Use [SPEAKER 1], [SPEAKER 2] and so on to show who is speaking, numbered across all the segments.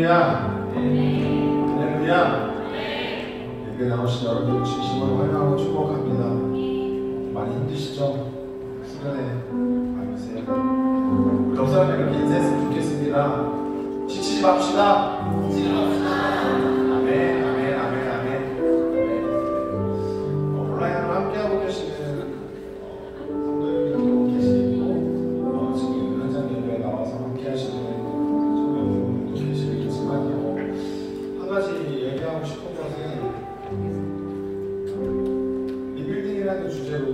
[SPEAKER 1] 할렐루야. 할렐루야. 예배 나오신 여러분 진심으로 환영하고 축복합니다. 많이 힘드시죠? 수련회 많으세요? 우리 옆사람이 이렇게 인사했으면 좋겠습니다. 지치지 맙시다. 지치지 맙시다. 아멘, 아멘, 아멘, 아멘. 온라인으로 함께하고 계시는 성도님들도 계시고 지금 현장 예배에 나와서 함께하시는 성도님들도 계시겠지만요. 한 가지 얘기하고 싶은 것은 리빌딩이라는 주제로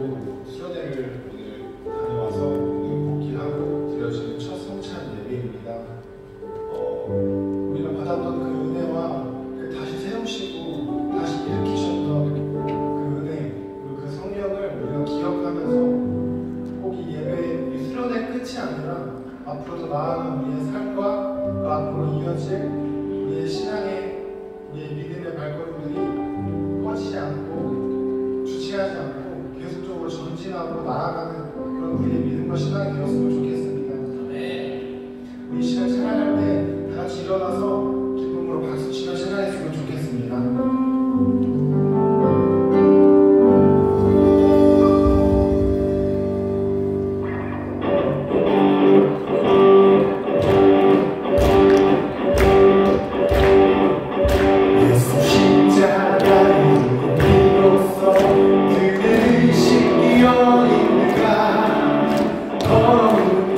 [SPEAKER 1] 수련회를 오늘 다녀와서 오늘 복귀하고 드려지는 첫 성찬 예배입니다. 우리가 받았던 그 은혜와 다시 세우시고 다시 일으키셨던 그 은혜 그리고 그 성령을 우리가 기억하면서 꼭 이 예배, 이 수련회 끝이 아니라 앞으로 더 나아가는 우리의 삶과 그 앞으로 이어질 우리의 신앙의 우리의 믿음의 발걸음들이 꺼지지 않고 주체하지 않고 계속적으로 전진하고 나아가는 그런 우리의 믿음과 신앙이 되었으면 좋겠습니다. 우리 이 시간 찬양할 때 다 같이 일어나서 기쁨으로 박수치며 찬양했으면 좋겠습니다. 걸어오는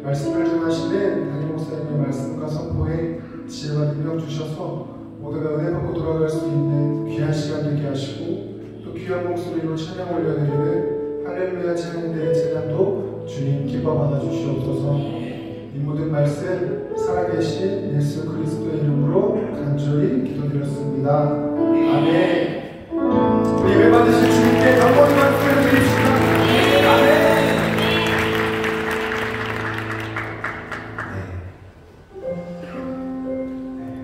[SPEAKER 1] 말씀을 전하시는 담임 목사님의 말씀과 선포에 지혜와 능력 주셔서 모두가 은혜 받고 돌아갈 수 있는 귀한 시간 되게 하시고 또 귀한 목소리로 찬양 올려드리는 할렐루야 찬양대의 찬양도 주님 기뻐 받아 주시옵소서. 이 모든 말씀 살아계신 예수 그리스도의 이름으로 간절히 기도드렸습니다. 아멘. 우리 예배 받으실 주님께 영광의 박수를 드립시다. 아멘.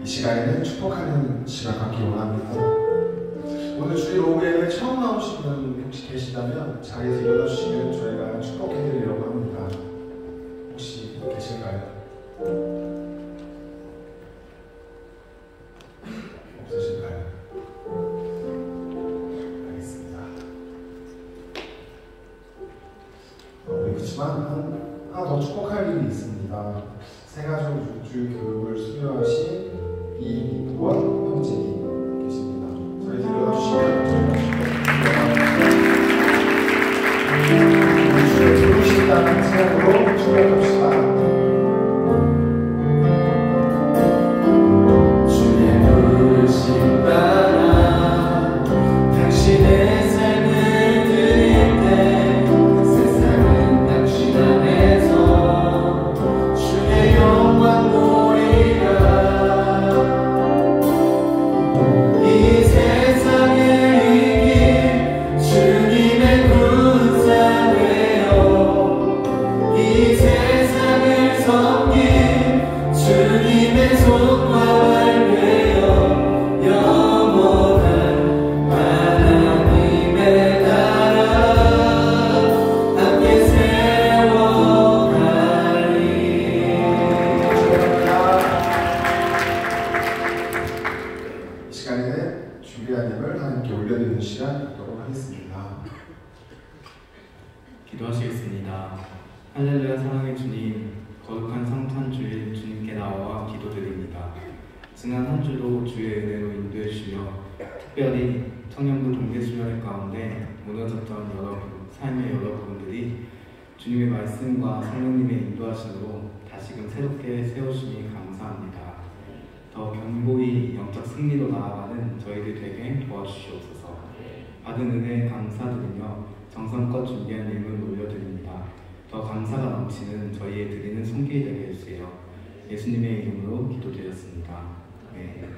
[SPEAKER 1] 이 시간에는 축복하는 시간 갖기 원합니다. 오늘 주일 오후에 처음 나오신 분 혹시 계시다면 자리에서 일어나주시면 저희가 축복해드리려고 합니다. 혹시 계실까요? 없으실까요? 알겠습니다. 우리 그렇지만 하나 더 축복할 일이 있습니다. 새가족 6주 교육을 수료하신 이미부와 형제님 계십니다. 저희 일어나주시면 저희가 주의 부르신다는 생각으로 축복합시다.
[SPEAKER 2] 기도하시겠습니다. 할렐루야 사랑의 주님, 거룩한 성탄주일 주님께 나와 기도드립니다. 지난 한 주도 주의 은혜로 인도해 주시며 특별히 청년부 동계수련회 가운데 무너졌던 삶의 여러 부분들이 주님의 말씀과 성령님의 인도하심으로 다시금 새롭게 세우시니 감사합니다. 더 견고히 영적 승리로 나아가는 저희들 되게 도와주시옵소서. 받은 은혜에 감사드리며 정성껏 준비한 예물 올려드립니다. 더 감사가 넘치는 저희의 드리는 손길이 되게 해주세요. 예수님의 이름으로 기도드렸습니다. 네.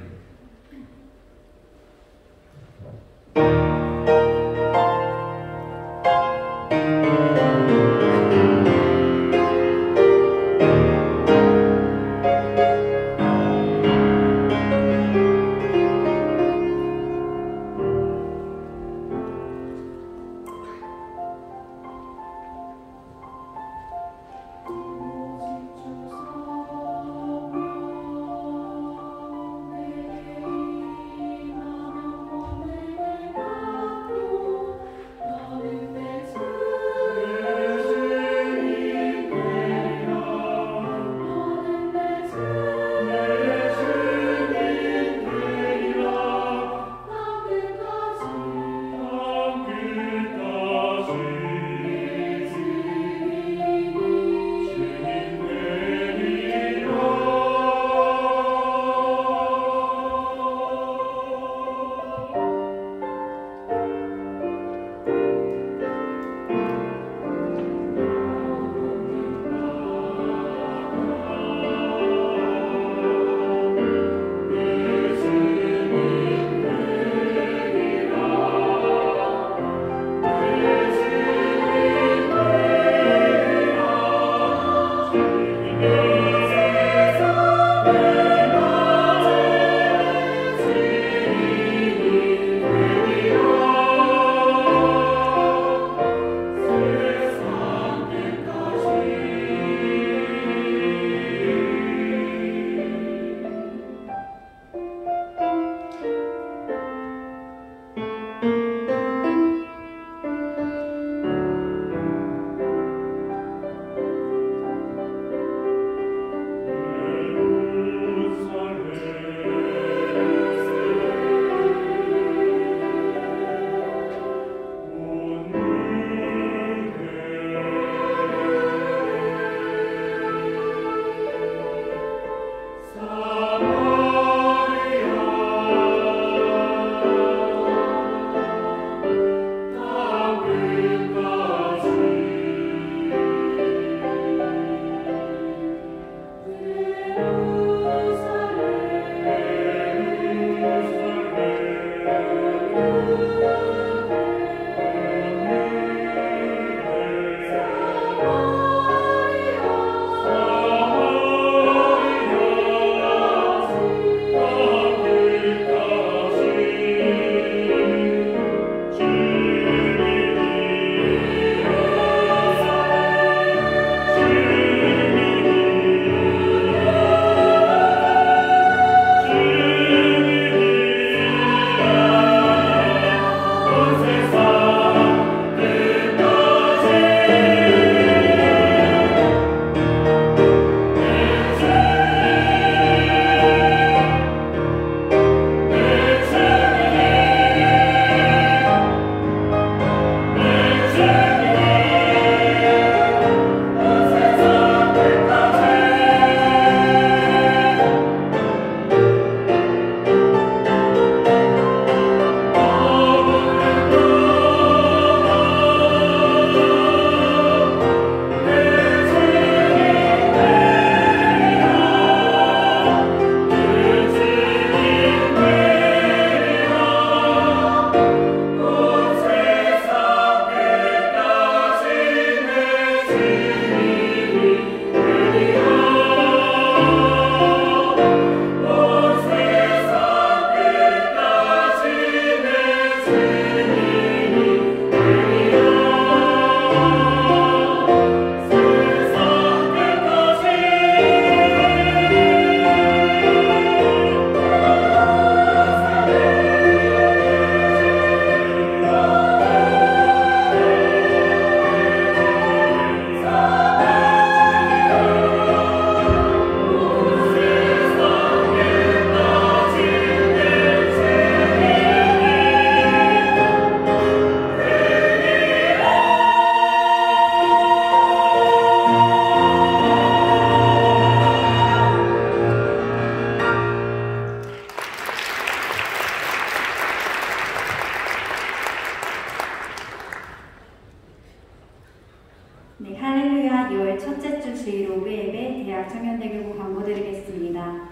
[SPEAKER 3] 할렐루야 2월 첫째 주 주일 오후 예배 대학 청년대교구 광고 드리겠습니다.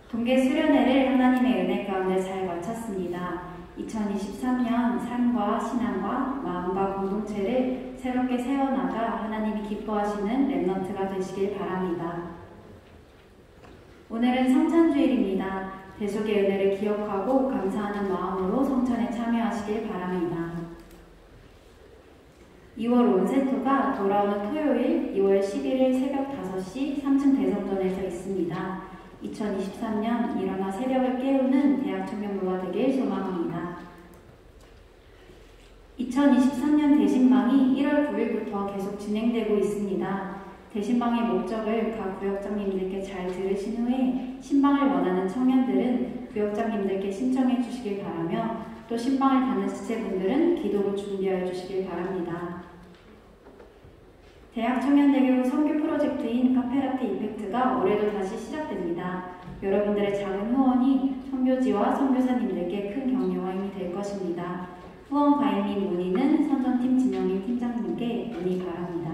[SPEAKER 3] 동계 수련회를 하나님의 은혜 가운데 잘 마쳤습니다. 2023년 삶과 신앙과 마음과 공동체를 새롭게 세워나가 하나님이 기뻐하시는 렘넌트가 되시길 바랍니다. 오늘은 성찬주일입니다. 대속의 은혜를 기억하고 감사하는 마음으로 성찬에 참여하시길 바랍니다. 2월 온세토가 돌아오는 토요일 2월 11일 새벽 5시 3층 대성전에서 있습니다. 2023년 일어나 새벽을 깨우는 대학 청년부가 되길 소망합니다. 2023년 대신방이 1월 9일부터 계속 진행되고 있습니다. 대신방의 목적을 각 구역장님들께 잘 들으신 후에 신방을 원하는 청년들은 구역장님들께 신청해 주시길 바라며 또 신방을 가는 지체분들은 기도로 준비하여 주시길 바랍니다. 대학 청년대교 선교 프로젝트인 카페라테 이펙트가 올해도 다시 시작됩니다. 여러분들의 작은 후원이 선교지와 선교사님들께 큰 격려와 힘이 될 것입니다. 후원 가입 및 문의는 선전팀 진영인 팀장님께 문의 바랍니다.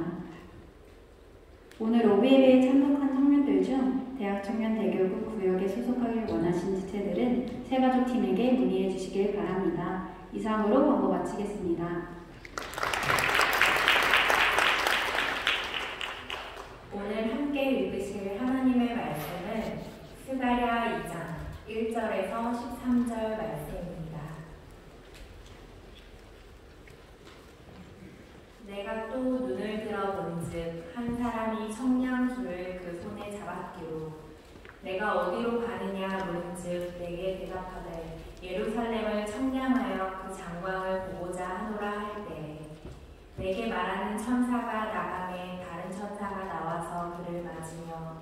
[SPEAKER 3] 오늘 오후 예배에 참석한 청년들 중 대학 청년대교구 구역에 소속하길 원하신 지체들은 새가족팀에게 문의해 주시길 바랍니다. 이상으로 광고 마치겠습니다.
[SPEAKER 4] 오늘 함께 읽으실 하나님의 말씀은 스가랴 2장 1절에서 13절 말씀입니다. 내가 또 눈을 들어본즉 한 사람이 청량줄을 그 손에 잡았기로 내가 어디로 가느냐 물은즉 내게 대답하되 예루살렘을 청량하여 그 장광을 보고자 하노라 할 때 내게 말하는 천사가 나가매 다른 천사가 나와서 그를 맞으며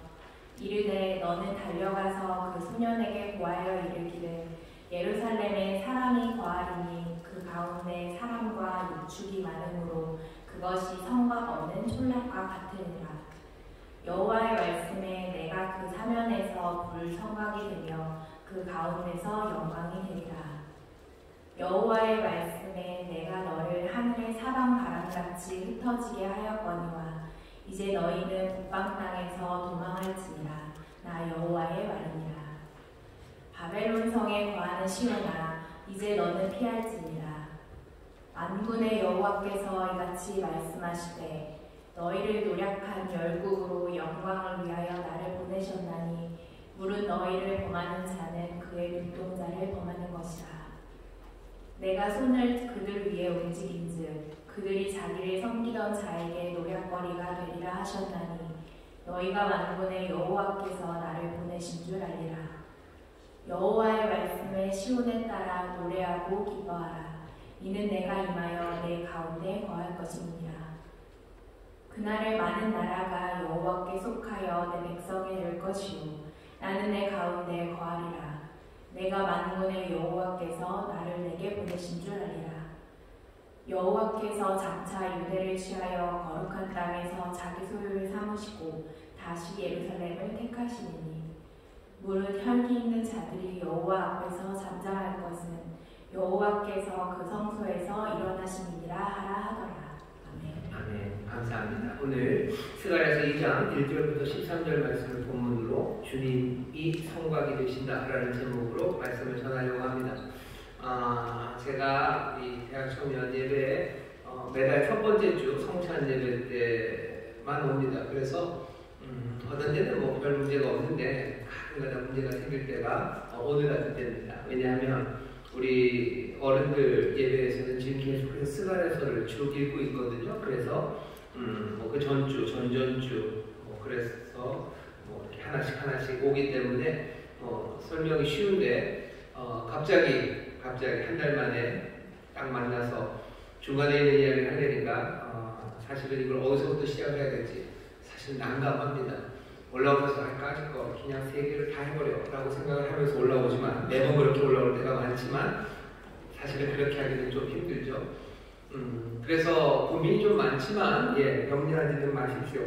[SPEAKER 4] 이르되 너는 달려가서 그 소년에게 고하여 이르기를 예루살렘에 사람이 거하리니 그 가운데 사람과 육축이 많으므로 그것이 성곽 없는 촌락과 같으니라. 여호와의 말씀에 내가 그 사면에서 불 성곽이 되며 그 가운데서 영광이 되리라. 여호와의 말씀에 내가 너를 하늘의 사방 바람같이 흩어지게 하였거니와 이제 너희는 북방 땅에서 도망할지니라. 나 여호와의 말이니라. 바벨론 성에 거하는 시온아 이제 너는 피할지니라. 만군의 여호와께서 이같이 말씀하시되 너희를 노략한 열국으로 영광을 위하여 나를 보내셨나니 물은 너희를 범하는 자는 그의 눈동자를 범하는 것이라. 내가 손을 그들 위에 움직인즉 그들이 자기를 섬기던 자에게 노략거리가 되리라 하셨나니 너희가 만군의 여호와께서 나를 보내신 줄 알리라. 여호와의 말씀에 시온에 따라 노래하고 기뻐하라. 이는 내가 임하여 내 가운데 거할 것임이니라. 그날에 많은 나라가 여호와께 속하여 내 백성이 될 것이요 나는 내 가운데 거하리라. 내가 만군의 여호와께서 나를 내게 보내신 줄 알리라. 여호와께서 장차 유대를 취하여 거룩한 땅에서 자기 소유를 삼으시고 다시 예루살렘을 택하시리니 무릇 혈기 있는 자들이 여호와 앞에서 잠잠할 것은 여호와께서 그 성소에서 일어나심이니라 하라 하더라.
[SPEAKER 5] 아멘. 감사합니다. 오늘 스가랴서 2장 1절부터 13절 말씀을 본문으로 주님이 성곽이 되신다라는 제목으로 말씀을 전하려고 합니다. 제가 이 대학 청년 예배에 매달 첫 번째 주 성찬 예배 때만 옵니다. 그래서 어떤 때는 뭐 별 문제가 없는데 가끔가다 문제가 생길 때가 오늘 같은 때입니다. 왜냐하면 우리 어른들 예배에서는 지금 계속해서 스가랴서를 쭉 읽고 있거든요. 그래서 그 전주, 전전주 그래서 이렇게 하나씩 오기 때문에 설명이 쉬운데 갑자기 한 달 만에 딱 만나서 중간에 있는 이야기를 하려니까 사실은 이걸 어디서부터 시작해야 될지 사실 난감합니다. 올라오면서 까짓 거 그냥 3개를 다 해버려 라고 생각을 하면서 올라오지만 매번 그렇게 올라올 때가 많지만 사실은 그렇게 하기는 좀 힘들죠. 그래서 고민이 좀 많지만 염려하지는 마십시오.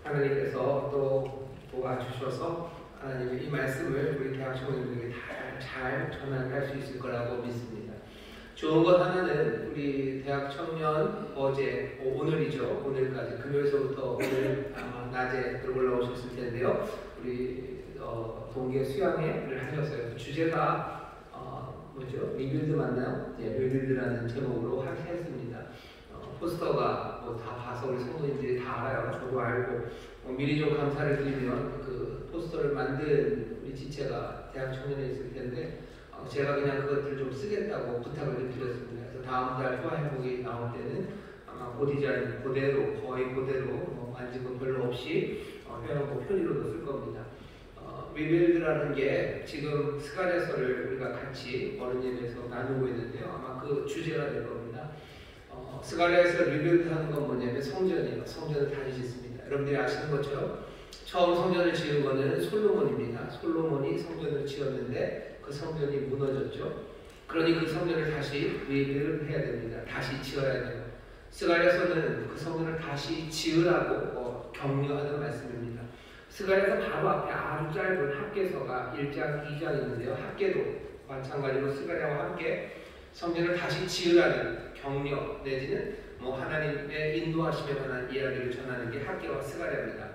[SPEAKER 5] 하나님께서 또 도와주셔서 하나님의 이 말씀을 우리 대학 청년들에게 잘 전할 수 있을 거라고 믿습니다. 좋은 것 하나는 우리 대학 청년 오늘이죠. 오늘까지 금요일서부터 오늘 아마 낮에 올라오셨을 텐데요. 우리 동계 수양회를 하셨어요. 주제가 뭐죠? 리빌드 맞나요? 예, 리빌드라는 제목으로 했습니다. 포스터가 뭐 다 봐서 우리 성도님들이 다 알아요. 저도 알고 미리 좀 감사를 드리면 그 포스터를 만든 우리 지체가 대학 청년에 있을 텐데 제가 그냥 그것들 좀 쓰겠다고 부탁을 드렸습니다. 그래서 다음 달 소아행복이 나올 때는 아마 그 디자인 그대로 거의 그대로 만진 거 별로 없이 회원복 표지로도 쓸 겁니다. 리빌드라는 게 지금 스가랴서를 우리가 같이 어른 예배에서 나누고 있는데요. 아마 그 주제가 될 겁니다. 스가랴에서 리빌드 하는 건 뭐냐면 성전이에요. 성전을 다시 짓습니다. 여러분들이 아시는 것처럼 처음 성전을 지은 거는 솔로몬입니다. 솔로몬이 성전을 지었는데 그 성전이 무너졌죠. 그러니 그 성전을 다시 리빌드 해야 됩니다. 다시 지어야 돼요. 스가랴서는 그 성전을 다시 지으라고 격려하는 말씀입니다. 스가랴서 바로 앞에 아주 짧은 학개서가 1장, 2장 있는데요. 학개도 마찬가지로 스가랴와 함께 성전을 다시 지으라는 격려 내지는 하나님의 인도하심에 관한 이야기를 전하는 게 학개와 스가랴입니다.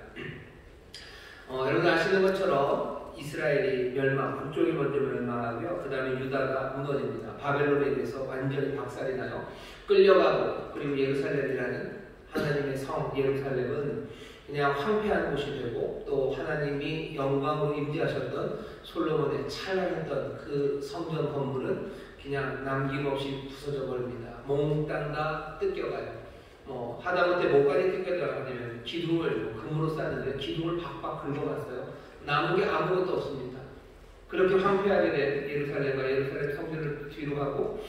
[SPEAKER 5] 여러분 아시는 것처럼 이스라엘이 북쪽이 먼저 멸망하고요. 그 다음에 유다가 무너집니다. 바벨론에 의해서 완전히 박살이 나요. 끌려가고 그리고 예루살렘이라는 하나님의 성 예루살렘은 그냥 황폐한 곳이 되고 또 하나님이 영광으로 임재하셨던 솔로몬의 찬란했던 그 성전 건물은 그냥 남김없이 부서져 버립니다. 몽땅 다 뜯겨가요. 하다못해 뭐까지 뜯겨가냐면 기둥을 금으로 쌌는데 기둥을 박박 긁어놨어요. 남은 게 아무것도 없습니다. 그렇게 황폐하게 된 예루살렘과 예루살렘 성전을 뒤로 하고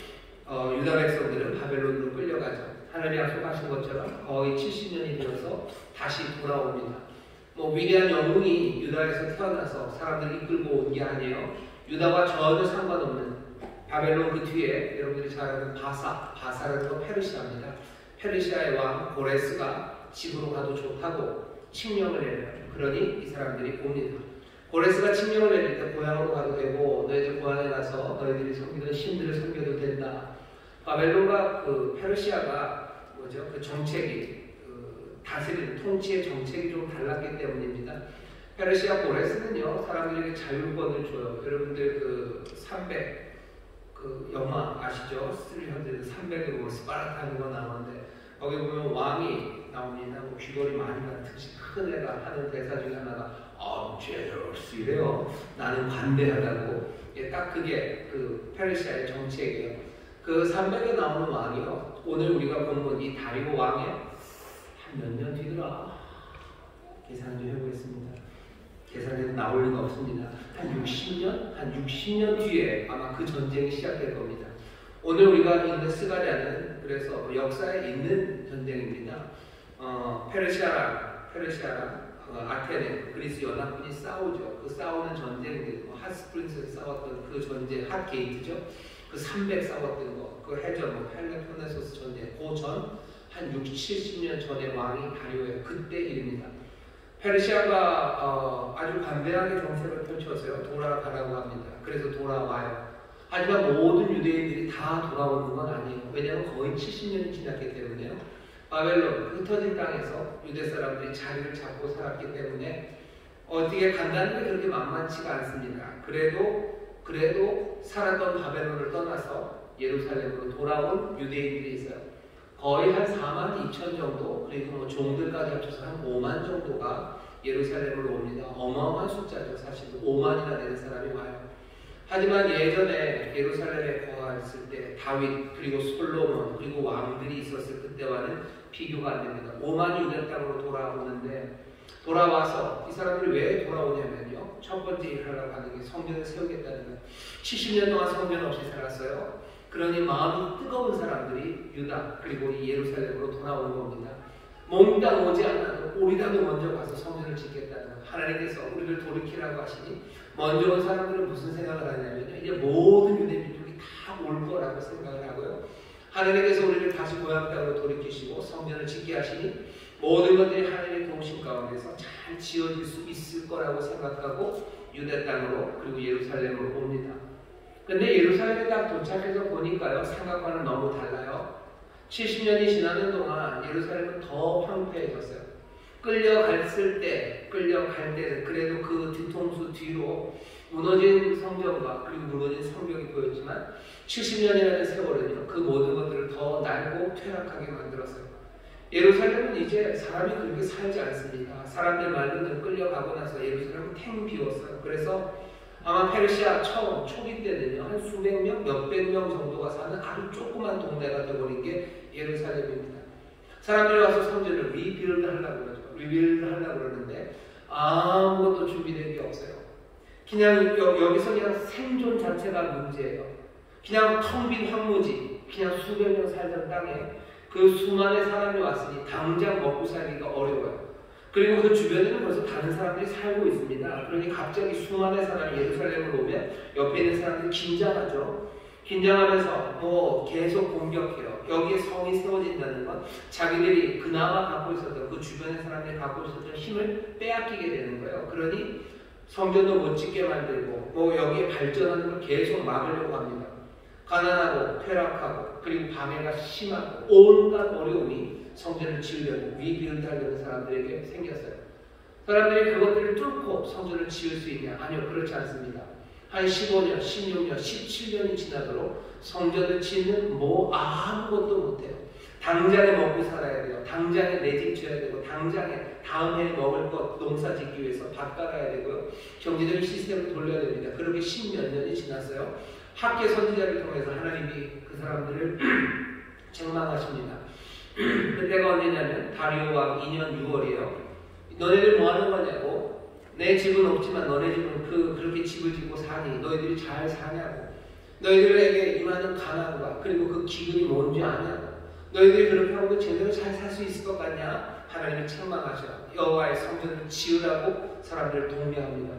[SPEAKER 5] 유다 백성들은 바벨론으로 끌려가죠. 하나님이 약속하신 것처럼 거의 70년이 되어서 다시 돌아옵니다. 위대한 영웅이 유다에서 태어나서 사람들을 이끌고 온 게 아니에요. 유다와 전혀 상관없는 바벨론 그 뒤에 여러분들이 잘 아는 바사는 또 페르시아입니다. 페르시아의 왕 고레스가 집으로 가도 좋다고 칙령을 내려요. 그러니 이 사람들이 옵니다. 고레스가 칙령을 내릴 때 고향으로 가도 되고 너희들 고향에 가서 너희들이 섬기던 신들을 섬겨도 된다. 바벨론과 그 페르시아가 그 정책이 다스리는 통치의 정책이 좀 달랐기 때문입니다. 페르시아 고레스는요 사람들에게 자율권을 줘요. 여러분들 300 영화 아시죠? 300으로 스파르타 하는 거 나오는데 거기 보면 왕이 나옵니다. 귀걸이 많이 같은 큰 애가 하는 대사 중에 하나가 제러스 이래요. 나는 관대하다고. 딱 그게 그 페르시아의 정책이에요. 그 300에 나오는 왕이요. 오늘 우리가 본 이 다리오 왕의 한 몇 년 뒤더라. 계산 좀 해보겠습니다. 계산해도 나올 리가 없습니다. 한 60년 뒤에 아마 그 전쟁이 시작될 겁니다. 오늘 우리가 읽는 스가랴는 그래서 역사에 있는 전쟁입니다. 페르시아랑 아테네, 그리스 연합군이 싸우죠. 그 싸우는 전쟁들, 핫스프링스에서 싸웠던 그 전쟁, 핫게이트죠. 그 300 싸웠던 거, 그 해전, 펠레폰네소스 전쟁, 그 전 한 60, 70년 전에 왕이 다리오예요. 그때 일입니다. 페르시아가 아주 간대하게 정책을 펼쳤어요. 돌아가라고 합니다. 그래서 돌아와요. 하지만 모든 유대인들이 다 돌아오는 건 아니에요. 왜냐하면 거의 70년이 지났기 때문에요. 바벨론, 흩어진 땅에서 유대 사람들이 자리를 잡고 살았기 때문에 어떻게 간다는 게 그렇게 만만치가 않습니다. 그래도 살았던 바벨론을 떠나서 예루살렘으로 돌아온 유대인들이 있어요. 거의 한 4만 2천 정도, 그리고 종들까지 합쳐서 한 5만 정도가 예루살렘으로 옵니다. 어마어마한 숫자죠. 사실 5만이나 되는 사람이 와요. 하지만 예전에 예루살렘에 거했을 때 다윗, 그리고 솔로몬, 그리고 왕들이 있었을 그때와는 비교가 안 됩니다. 5만이 유대 땅으로 돌아오는데 돌아와서 이 사람들이 왜 돌아오냐면요. 첫 번째 일을 하려고 하는 게 성전을 세우겠다는 거예요. 70년 동안 성전 없이 살았어요. 그러니 마음이 뜨거운 사람들이 유다 그리고 이 예루살렘으로 돌아오는 겁니다. 몽땅 오지 않아도 우리라도 먼저 가서 성전을 짓겠다는 거예요. 하나님께서 우리를 돌이키라고 하시니 먼저 온 사람들은 무슨 생각을 하냐면요. 이제 모든 유대 민족이 다 올 거라고 생각을 하고요. 하나님께서 우리를 다시 고향 땅으로 돌이키시고 성전을 짓게 하시니 모든 것들이 하나님의 도우심 가운데서 잘 지어질 수 있을 거라고 생각하고 유대 땅으로 그리고 예루살렘으로 옵니다. 근데 예루살렘에 딱 도착해서 보니까요, 생각과는 너무 달라요. 70년이 지나는 동안 예루살렘은 더 황폐해졌어요. 끌려갈 때는 그래도 그 뒤통수 뒤로 무너진 성전과 그리고 무너진 성벽이 보였지만 70년이라는 세월은요, 그 모든 것들을 더 낡고 퇴락하게 만들었어요. 예루살렘은 이제 사람이 그렇게 살지 않습니다. 사람들 말로는 끌려가고 나서 예루살렘은 탱 비웠어요. 그래서 아마 페르시아 처음 초기 때는요, 한 수백 명, 몇백 명 정도가 사는 아주 조그만 동네가 되어버린 게 예루살렘입니다. 사람들이 와서 성전을 리빌드 하려고 그러죠. 리빌드 하려고 그러는데 아무것도 준비된 게 없어요. 그냥 여기서 그냥 생존 자체가 문제예요. 그냥 텅 빈 황무지, 그냥 수백 명 살던 땅에 그 수많은 사람이 왔으니 당장 먹고 살기가 어려워요. 그리고 그 주변에는 벌써 다른 사람들이 살고 있습니다. 그러니 갑자기 수많은 사람이 예루살렘으로 오면 옆에 있는 사람들이 긴장하죠. 긴장하면서 계속 공격해요. 여기에 성이 세워진다는 건 자기들이 그나마 갖고 있었던 그 주변의 사람들이 갖고 있었던 힘을 빼앗기게 되는 거예요. 그러니 성전도 못 짓게 만들고 여기에 발전하는 걸 계속 막으려고 합니다. 가난하고 퇴락하고 그리고 방해가 심하고 온갖 어려움이 성전을 지으려는 리빌드 하려는 사람들에게 생겼어요. 사람들이 그것들을 뚫고 성전을 지을 수 있냐? 아니요, 그렇지 않습니다. 한 15년, 16년, 17년이 지나도록 성전을 짓는 아무것도 못해요. 당장에 먹고 살아야 돼요. 당장에 내 집 지어야 되고 당장에 다음 해에 먹을 것 농사 짓기 위해서 밭 갈아야 되고요. 경제적인 시스템을 돌려야 됩니다. 그렇게 10몇 년이 지났어요. 학계 선지자를 통해서 하나님이 그 사람들을 책망하십니다. 그때가 언제냐면 다리오 왕 2년 6월이에요. 너네들 뭐 하는 거냐고. 내 집은 없지만 너네 집은 그렇게 집을 짓고 사니 너희들이 잘 사냐고. 너희들에게 임하는 가난과 그리고 그 기근이 뭔지 아냐고. 너희들이 그렇게 하고도 제대로 잘 살 수 있을 것 같냐? 하나님이 책망하셔. 여호와의 성전을 지으라고 사람들을 독려합니다.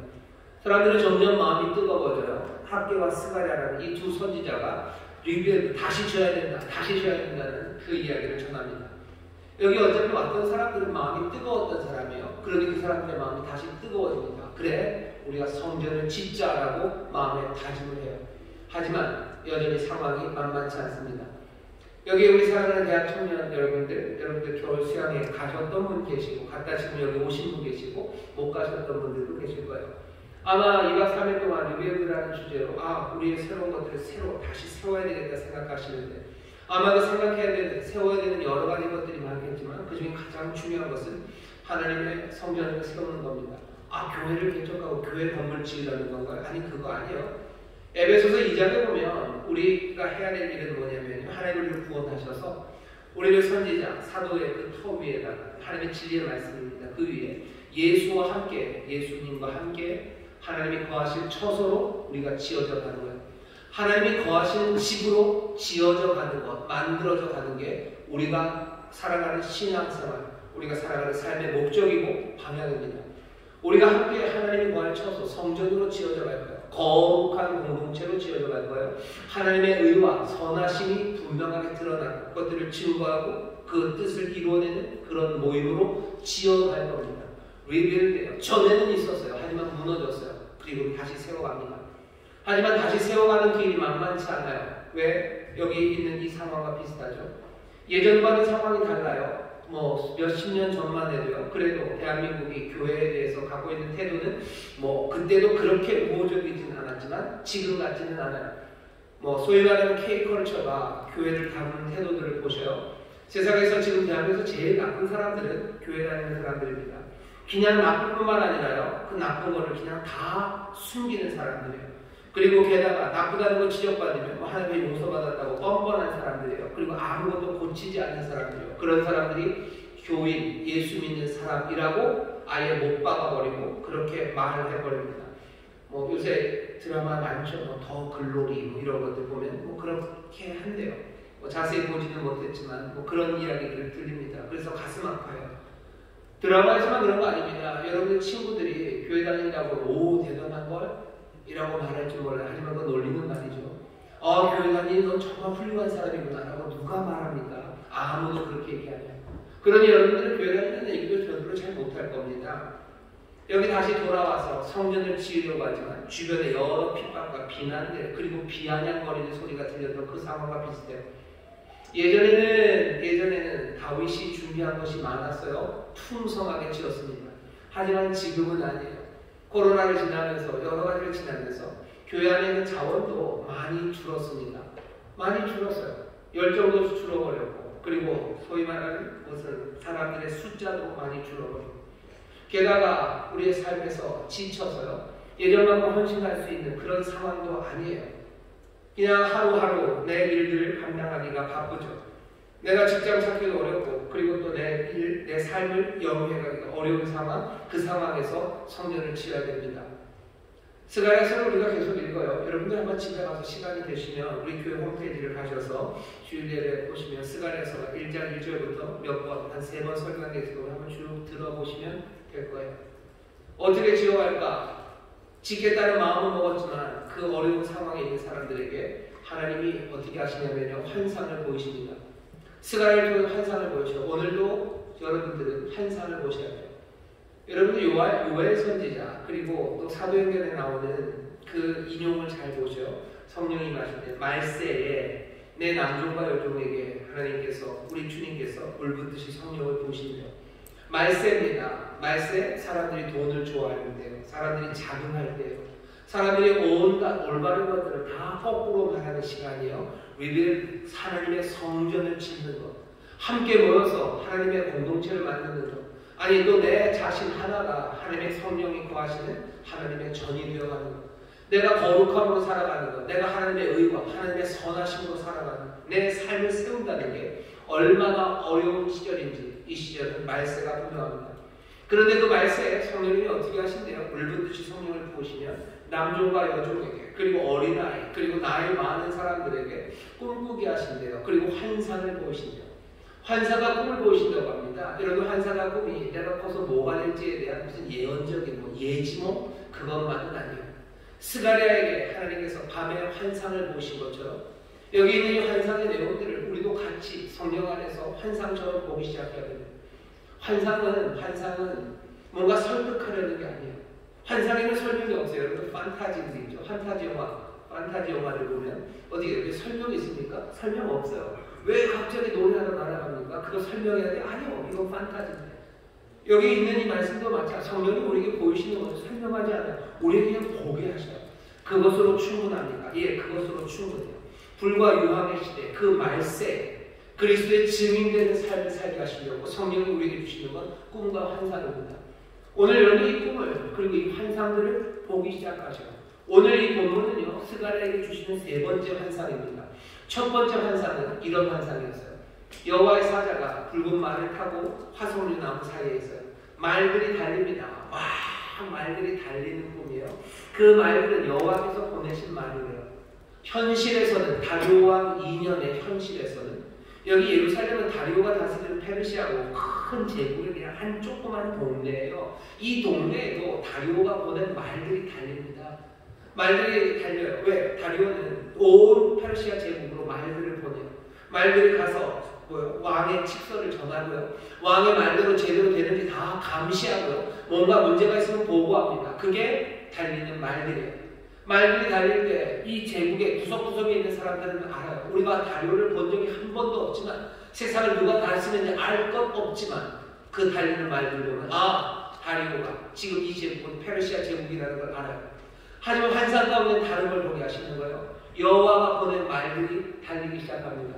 [SPEAKER 5] 사람들은 점점 마음이 뜨거워져요. 학개와 스가랴라는 이 두 선지자가 리빌드 다시 지어야 된다는 그 이야기를 전합니다. 여기 어차피 왔던 사람들은 마음이 뜨거웠던 사람이에요. 그러니 그 사람들의 마음이 다시 뜨거워집니다. 그래, 우리가 성전을 짓자라고 마음에 다짐을 해요. 하지만 여전히 상황이 만만치 않습니다. 여기 우리 사랑하는 대학 청년 여러분들 겨울 수양에 가셨던 분 계시고 갔다 지금 여기 오신 분 계시고 못 가셨던 분들도 계실 거예요. 아마 2박 3일 동안 리빌드라는 주제로 우리의 새로운 것들을 다시 세워야 되겠다 생각하시는데 아마 그 세워야 되는 여러 가지 것들이 많겠지만 그 중에 가장 중요한 것은 하나님의 성전을 세우는 겁니다. 교회를 개척하고 교회 건물 지으려는 건가요? 아니, 그거 아니에요. 에베소서 2장에 보면 우리가 해야 될 일은 뭐냐면 하나님을 구원하셔서 우리를 선지자, 사도의 그 터 위에다가 하나님의 진리의 말씀입니다. 그 위에 예수와 함께, 예수님과 함께 하나님이 거하실 처소로 우리가 지어져 가는 거예요. 하나님이 거하시는 집으로 지어져 가는 것, 만들어져 가는 게 우리가 살아가는 신앙생활, 우리가 살아가는 삶의 목적이고 방향입니다. 우리가 함께 하나님이 거할 처소, 성전으로 지어져 갈 거예요. 거룩한 공동체로 지어져 갈 거예요. 하나님의 의와 선하심이 분명하게 드러나는 것들을 증거하고 그 뜻을 이루어내는 그런 모임으로 지어갈 겁니다. 리빌드예요. 전에는 있었어요. 하지만 무너졌어요. 그리고 다시 세워갑니다. 하지만 다시 세워가는 길이 만만치 않아요. 왜? 여기 있는 이 상황과 비슷하죠. 예전과는 상황이 달라요. 몇십 년 전만 해도요. 그래도 대한민국이 교회에 대해서 갖고 있는 태도는 그때도 그렇게 우호적이진 않았지만 지금 같지는 않아요. 소위 말하는 K컬처가 교회를 다루는 태도들을 보셔요. 세상에서 지금 대한민국에서 제일 나쁜 사람들은 교회 다니는 사람들입니다. 그냥 나쁜 뿐만 아니라요. 그 나쁜 거를 그냥 다 숨기는 사람들이에요. 그리고 게다가 나쁘다는 걸 지적받으면 하나님의 용서받았다고 뻔뻔한 사람들이에요. 그리고 아무것도 고치지 않는 사람들이에요. 그런 사람들이 교인, 예수 믿는 사람이라고 아예 못 박아버리고 그렇게 말을 해버립니다. 요새 드라마 많죠. 더 글로리 이런 것들 보면 그렇게 한대요. 자세히 보지는 못했지만 그런 이야기들을 들립니다. 그래서 가슴 아파요. 드라마에서만 그런 거 아닙니다. 여러분들 친구들이 교회 다닌다고 대단한 걸? 이라고 말할지 몰라요. 하지만 그건 놀리는 말이죠. 교회 다니는 넌 정말 훌륭한 사람이구나 라고 누가 말합니까? 아무도 그렇게 얘기하냐. 그러니 여러분들은 교회 다니는 얘기도 별로 잘 못할 겁니다. 여기 다시 돌아와서 성전을 지으려고 하지만 주변에 여러 핍박과 비난들 그리고 비아냥거리는 소리가 들려도 그 상황과 비슷해요. 예전에는 다윗이 준비한 것이 많았어요. 풍성하게 지었습니다. 하지만 지금은 아니에요. 코로나를 지나면서 여러 가지를 지나면서 교회 안에 있는 자원도 많이 줄었습니다. 많이 줄었어요. 열정도 줄어버렸고 그리고 소위 말하는 무슨 사람들의 숫자도 많이 줄어버리고 게다가 우리의 삶에서 지쳐서요. 예전만큼 헌신할 수 있는 그런 상황도 아니에요. 그냥 하루하루 내 일들을 감당하기가 바쁘죠. 내가 직장 찾기도 어렵고 그리고 또 내 삶을 영위해가기가 어려운 상황, 그 상황에서 성전을 지어야 됩니다. 스가랴서를 우리가 계속 읽어요. 여러분들 한번 집에 가서 시간이 되시면 우리 교회 홈페이지를 가셔서 주일 예배 보시면 스가랴서가 1장 1절부터 몇 번, 한 3번 설명되어 있고 한번 쭉 들어보시면 될 거예요. 어떻게 지어갈까? 짓겠다는 마음은 먹었지만 그 어려운 상황에 있는 사람들에게 하나님이 어떻게 하시냐면요. 환상을 보이십니다. 스가랴를 통해 환상을 보여주셔요. 오늘도 여러분들은 환상을 보셔야 돼요. 여러분들 요엘 선지자 그리고 또 사도행전에 나오는 그 인용을 잘 보셔요. 성령이 마실 때 말세에 내 남종과 여종에게 하나님께서 우리 주님께서 물붓듯이 성령을 부으신대요. 말세입니다. 말세 사람들이 돈을 좋아할 때요. 사람들이 자긍할 때요. 사람들이 온갖 올바른 것들을 다 거꾸로 말하는 시간이요. 우리들 하나님의 성전을 짓는 것, 함께 모여서 하나님의 공동체를 만드는 것, 아니 또 내 자신 하나가 하나님의 성령이 거하시는 하나님의 전이 되어가는 것, 내가 거룩함으로 살아가는 것, 내가 하나님의 의와 하나님의 선하심으로 살아가는 내 삶을 세운다는 게 얼마나 어려운 시절인지 이 시절은 말세가 분명합니다. 그런데 그 말세에 성령님이 어떻게 하신대요? 물붓듯이 성령을 부으시면 남종과 여종에게 그리고 어린아이 그리고 나이 많은 사람들에게 꿈꾸게 하신대요. 그리고 환상을 보이신대요. 환사가 꿈을 보이신다고 합니다. 여러분 환사가 꿈이 내가 커서 뭐가 될지에 대한 무슨 예언적인 예지몽 그것만은 아니에요. 스가랴에게 하나님께서 밤에 환상을 보신 것처럼 여기 있는 이 환상의 내용들을 우리도 같이 성령 안에서 환상처럼 보기 시작해야 됩니다. 환상은 뭔가 설득하려는 게 아니에요. 환상에는 설명이 없어요. 여러분 판타지들이죠. 판타지 영화를 보면 어디 이렇게 설명이 있습니까? 설명 없어요. 왜 갑자기 노래하러 날아갑니까? 그거 설명해야 돼? 아니요. 이건 판타지인데. 여기 있는 이 말씀도 마찬가지로 성령이 우리에게 보이시는 것을 설명하지 않아요. 우리에게 그냥 보게 하셔요. 그것으로 충분합니까? 예, 그것으로 충분해요. 불과 유황의 시대, 그 말세, 그리스도의 증인되는 삶을 살게 하시려고 성령이 우리에게 주시는 건 꿈과 환상입니다. 오늘 여러분 이 꿈을 그리고 이 환상들을 보기 시작하셔요. 오늘 이 본문은요. 스가랴에게 주시는 3번째 환상입니다. 첫 번째 환상은 이런 환상이었어요. 여호와의 사자가 붉은 말을 타고 화석류 나무 사이에 있어요. 말들이 달립니다. 와, 말들이 달리는 꿈이에요. 그 말들은 여호와께서 보내신 말이에요. 현실에서는 다리오 왕 2년의 현실에서는 여기 예루살렘은 다리오가 다스리는 페르시아고 큰 제국의 그냥 한 조그만 동네예요. 이 동네에도 다리오가 보낸 말들이 달립니다. 말들이 달려요. 왜? 다리오는 온 페르시아 제국으로 말들을 보내요. 말들이 가서 왕의 칙서를 전하고요. 왕의 말대로 제대로 되는지 다 감시하고요. 뭔가 문제가 있으면 보고합니다. 그게 달리는 말들이에요. 말들이 달릴 때 이 제국의 구석구석에 있는 사람들은 알아요. 우리가 다리오를 본 적이 한 번도 없지만 세상을 누가 다스리는지 알 것 없지만 그 달리는 말들을 보면 다리오가 지금 이 제국은 페르시아 제국이라는 걸 알아요. 하지만 환상 가운데 다른 걸 보게 하시는 거예요. 여호와가 보낸 말들이 달리기 시작합니다.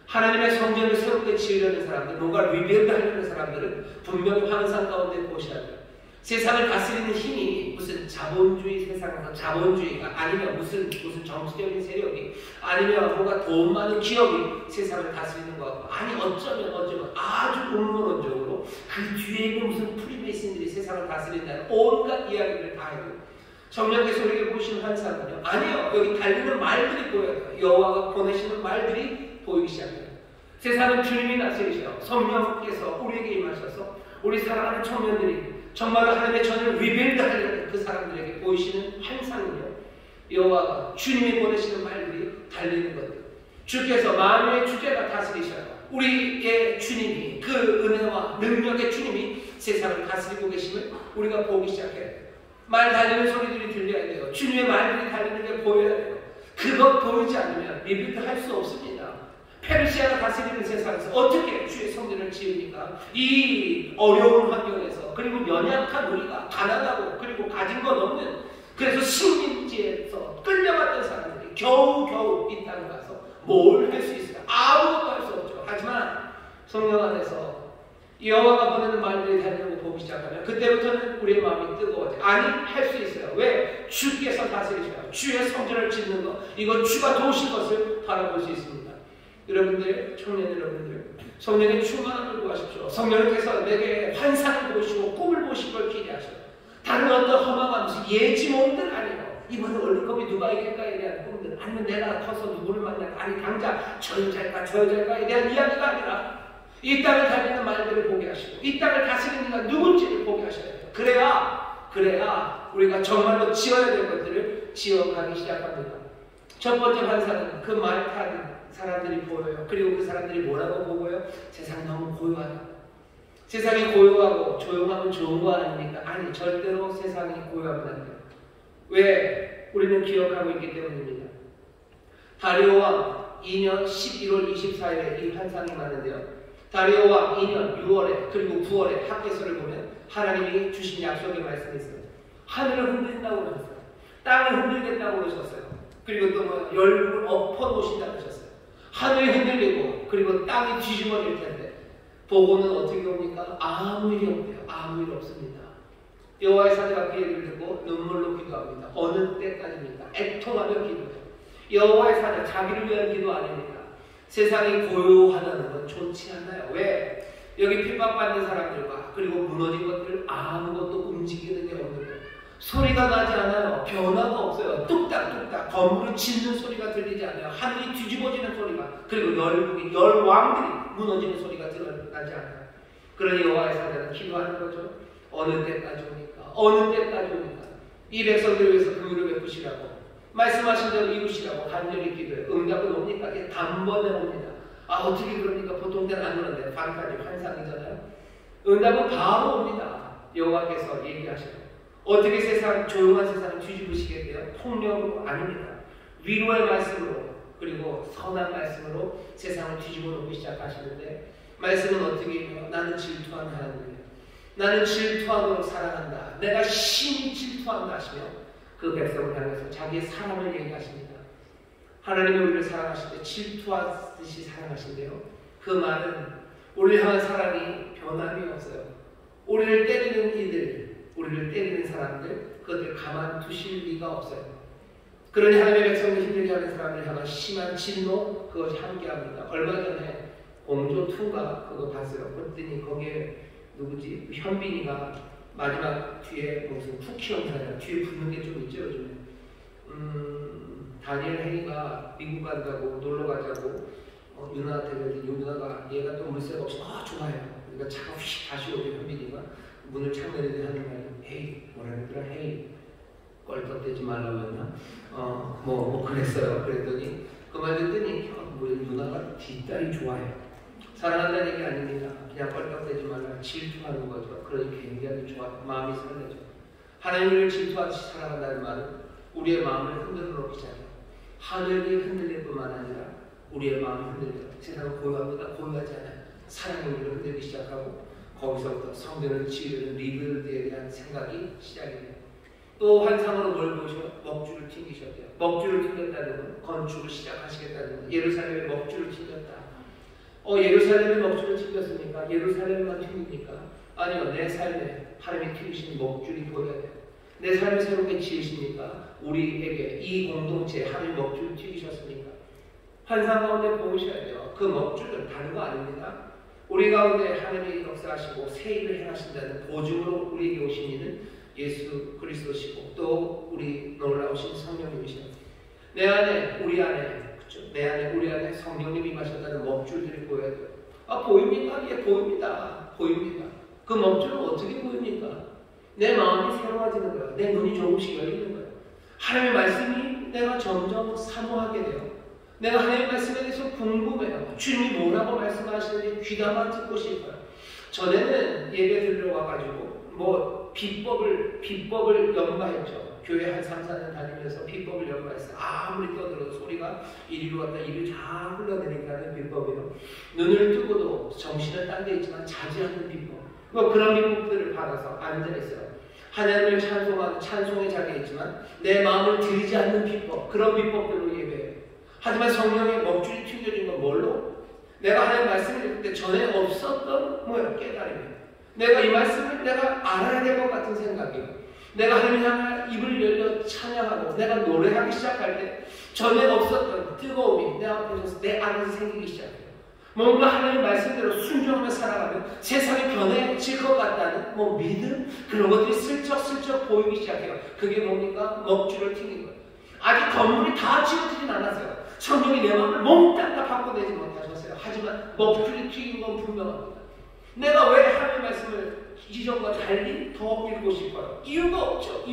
[SPEAKER 5] 하나님의 성전을 새롭게 지으려는 사람들, 뭔가 리빌드 하려는 사람들은 분명히 환상 가운데 보셔야 돼요. 세상을 다스리는 힘이 무슨 자본주의 세상에서 자본주의가 아니면 무슨 정치적인 세력이 아니면 뭔가 돈 많은 기업이 세상을 다스리는 것 같고 아니 어쩌면 아주 음모론적으로 그 뒤에 있는 무슨 프리메이슨들이 세상을 다스린다는 온갖 이야기를 다 해요. 성령께서 우리에게 보이시는 환상은요. 아니요. 여기 달리는 말들이 보여요. 여호와가 보내시는 말들이 보이기 시작해요. 세상은 주님이 다스리셔요. 성령께서 우리에게 임하셔서 우리 사랑하는 청년들이 정말로 하나님의 전을 리빌드 하려는 그 사람들에게 보이시는 환상은요. 여호와가 주님이 보내시는 말들이 달리는 것들. 주께서 만유의 주제가 다스리셔요. 우리의 주님이 그 은혜와 능력의 주님이 세상을 다스리고 계심을 우리가 보기 시작해야 돼요. 말 달리는 소리들이 들려야 돼요. 주님의 말들이 달리는 게 보여야 돼요. 그것 보이지 않으면 리뷰도 할 수 없습니다. 페르시아가 다스리는 세상에서 어떻게 주의 성전을 지으니까 이 어려운 환경에서, 그리고 연약한 우리가 가난하고 그리고 가진 것 없는, 그래서 식민지에서 끌려갔던 사람들이 겨우겨우 이 땅에 가서 뭘 할 수 있어요? 아무것도 할 수 없죠. 하지만 성령 안에서 여호와가 보내는 말들이 달리는 거 보기 시작하면 그때부터는 우리의 마음이 뜨거워져. 아니, 할 수 있어요. 왜? 주께서 다스리셔요. 주의 성전을 짓는 것, 이거 주가 도우신 것을 바라볼 수 있습니다. 여러분들, 청년 여러분들, 성령의 충만함을 구하십시오. 성령께서 내게 환상을 보시고 꿈을 보실 걸 기대하셔요. 다른 어떤 허망하면서 예지몽들 아니에요. 이번에 월드컵이 누가 이길까에 대한 꿈들, 아니면 내가 커서 누구를 만날까, 아니 당장 저 여자일까 저 여자일까에 대한 이야기가 아니라 이 땅을 달리는 말들을 보게 하시고 이 땅을 다스리는 이가 누군지를 보게 하셔야 돼요. 그래야 우리가 정말로 지어야 될 것들을 지어가기 시작합니다. 첫 번째 환상은 그 말 타는 사람들이 보여요. 그리고 그 사람들이 뭐라고 보고요? 세상이 너무 고요하다. 세상이 고요하고 조용하면 좋은 거 아닙니까? 아니, 절대로 세상이 고요하면 안 돼요. 왜? 우리는 기억하고 있기 때문입니다. 다리오 왕 2년 11월 24일에 이 환상이 많은데요. 다리오 왕 2년 6월에 그리고 9월에 학개서를 보면 하나님이 주신 약속의 말씀이 있어요. 하늘을 흔든다고 그러셨어요. 땅을 흔들겠다고 그러셨어요. 그리고 또 뭐 열국을 엎어놓으신다고 그러셨어요. 하늘이 흔들리고 그리고 땅이 뒤집어질 텐데 보고는 어떻게 옵니까? 아무 일이 없대요. 아무 일 없습니다. 여호와의 사자가 그 얘기를 듣고 눈물로 기도합니다. 어느 때까지입니까? 애통하며 기도해요. 여호와의 사자, 자기를 위한 기도 아닙니다. 세상이 고요하다는 건 좋지 않아요. 왜? 여기 핍박받는 사람들과 그리고 무너진 것들 아무것도 움직이는 게 없는 거예요. 소리가 나지 않아요. 변화가 없어요. 뚝딱뚝딱 건물을 짓는 소리가 들리지 않아요. 하늘이 뒤집어지는 소리가, 그리고 열국이 열왕들이 무너지는 소리가 드러나지 않아요. 그러니 여호와의 사자는 기도하는 거죠. 어느 때까지 옵니까? 어느 때까지 옵니까? 이 백성들을 위해서 긍휼을 베푸시라고, 말씀하신 대로 이루시라고 간절히 기도해요. 응답은 옵니까? 이게 단번에 옵니다. 어떻게 그럽니까? 보통 때는 안 오는데 반까지 환상이잖아요. 응답은 바로 옵니다. 여호와께서 얘기하셔요. 어떻게 조용한 세상을 뒤집으시겠대요? 폭력으로 아닙니다. 위로의 말씀으로, 그리고 선한 말씀으로 세상을 뒤집어 놓기 시작하시는데, 말씀은 어떻게 해요? 나는 질투하는 하나님이에요. 나는 질투하도록 사랑한다. 내가 심히 질투한다 하시며 그 백성을 향해서 자기의 사랑을 얘기하십니다. 하나님이 우리를 사랑하실 때 질투하듯이 사랑하신대요. 그 말은 우리를 향한 사랑이 변함이 없어요. 우리를 때리는 이들, 우리를 때리는 사람들, 그것들 가만두실 리가 없어요. 그러니 하나님의 백성을 힘들게 하는 사람을 향한 심한 진노, 그것이 함께합니다. 얼마 전에 공조2가 그거 봤어요. 그랬더니 거기에 누구지? 현빈이가 마지막 뒤에 무슨 쿠키 영상이나 뒤에 붙는 게 좀 있죠, 요즘에. 다니엘 혜리가 미국 간다고 놀러 가자고 유나한테 그랬더니 유나가 얘가 또 물색 없이 좋아요. 그러니까 차가 휙 다시 오게 현빈이가 문을 착 내리더니 하는 말이 헤이, 뭐라 그랬더라? 헤이, 껄떡대지 말라고 했나? 뭐 그랬어요. 그랬더니 그 말 듣더니 유나가 뒷딸이 좋아요. 사랑한다는 얘기 아닙니다. 그냥 껄떡대지 말라, 질투하는 거죠. 그러니 굉장히 좋아, 마음이 설레죠. 하나님을 질투하듯이 사랑한다는 말은 우리의 마음을 흔들어 놓기 시작해요. 하늘이 흔들릴 뿐만 아니라 우리의 마음이 흔들려요. 세상은 고요합니다. 고요하지 않아요. 사랑이 우리를 흔들기 시작하고 거기서부터 성전을 지으려는 리빌드에 대한 생각이 시작이 돼요. 또 환상으로 뭘 보셔? 먹줄을 튕기셨대요. 먹줄을 튕겼다는 건 건축을 시작하시겠다는 건, 예루살렘에 먹줄을 튕겼다. 예루살렘에 먹줄을 튕겼습니까? 예루살렘만 튕깁니까? 아니요. 내 삶에 하나님이 튕기신 먹줄이 보여야 돼요. 내 삶을 새롭게 지으십니까? 우리에게 이 공동체에 하나님 먹줄을 튕기셨습니까? 환상 가운데 보셔야 돼요. 그 먹줄은 다른 거 아닙니다. 우리 가운데 하나님이 역사하시고 새 일을 행하신다는 보증으로 우리에게 오신 이는 예수 그리스도시고 또 우리 놀라우신 성령님이시죠. 내 안에, 우리 안에, 그렇죠? 내 안에, 우리 안에 성령님이 임하셨다는 먹줄들이 보여야 돼요. 보입니까? 예, 보입니다. 보입니다. 그 먹줄은 어떻게 보입니까? 내 마음이 새로워지는 거예요. 내 눈이 조금씩 열리는 거예요. 하나님의 말씀이 내가 점점 사모하게 돼요. 내가 하나님의 말씀에 대해서 궁금해요. 주님이 뭐라고 말씀하시는지 귀담아 듣고 싶어요. 전에는 예배 들려와가지고 뭐 비법을 연마했죠. 교회 한 3, 4년 다니면서 비법을 연마했어요. 아무리 떠들어도 소리가 이리로 갔다 이리 다 흘러내니까는 비법이에요. 눈을 뜨고도 정신은 딴 데 있지만 자지 않는 비법. 뭐 그런 비법들을 받아서 앉아있어요. 하나님을 찬송하는 찬송의 자리에 있지만 내 마음을 들이지 않는 비법, 그런 비법들로 예배해요. 하지만 성령의 먹줄이 튕겨진 건 뭘로? 내가 하나님 말씀을 읽을 때 전에 없었던 깨달음이에요. 내가 이 말씀을 내가 알아야 될 것 같은 생각이에요. 내가 하나님 향해 입을 열려 찬양하고 내가 노래하기 시작할 때 전에 없었던 뜨거움이 내 앞에서 내 안에서 생기기 시작해요. 뭔가 하나님 말씀대로 순종하며 살아가면 세상이 변해질 것 같다는 믿음? 그런 것들이 슬쩍슬쩍 보이기 시작해요. 그게 뭡니까? 먹줄을 튕긴 거예요. 아직 건물이 다 지어지진 않았어요. 성령이 내 마음을 몽땅 다 바꿔내지 못하셨어요. 하지만 먹줄이 튀긴 건 분명합니다. 내가 왜 하나님의 말씀을 이전과 달리 더 읽고 싶어요? 이유가 없죠.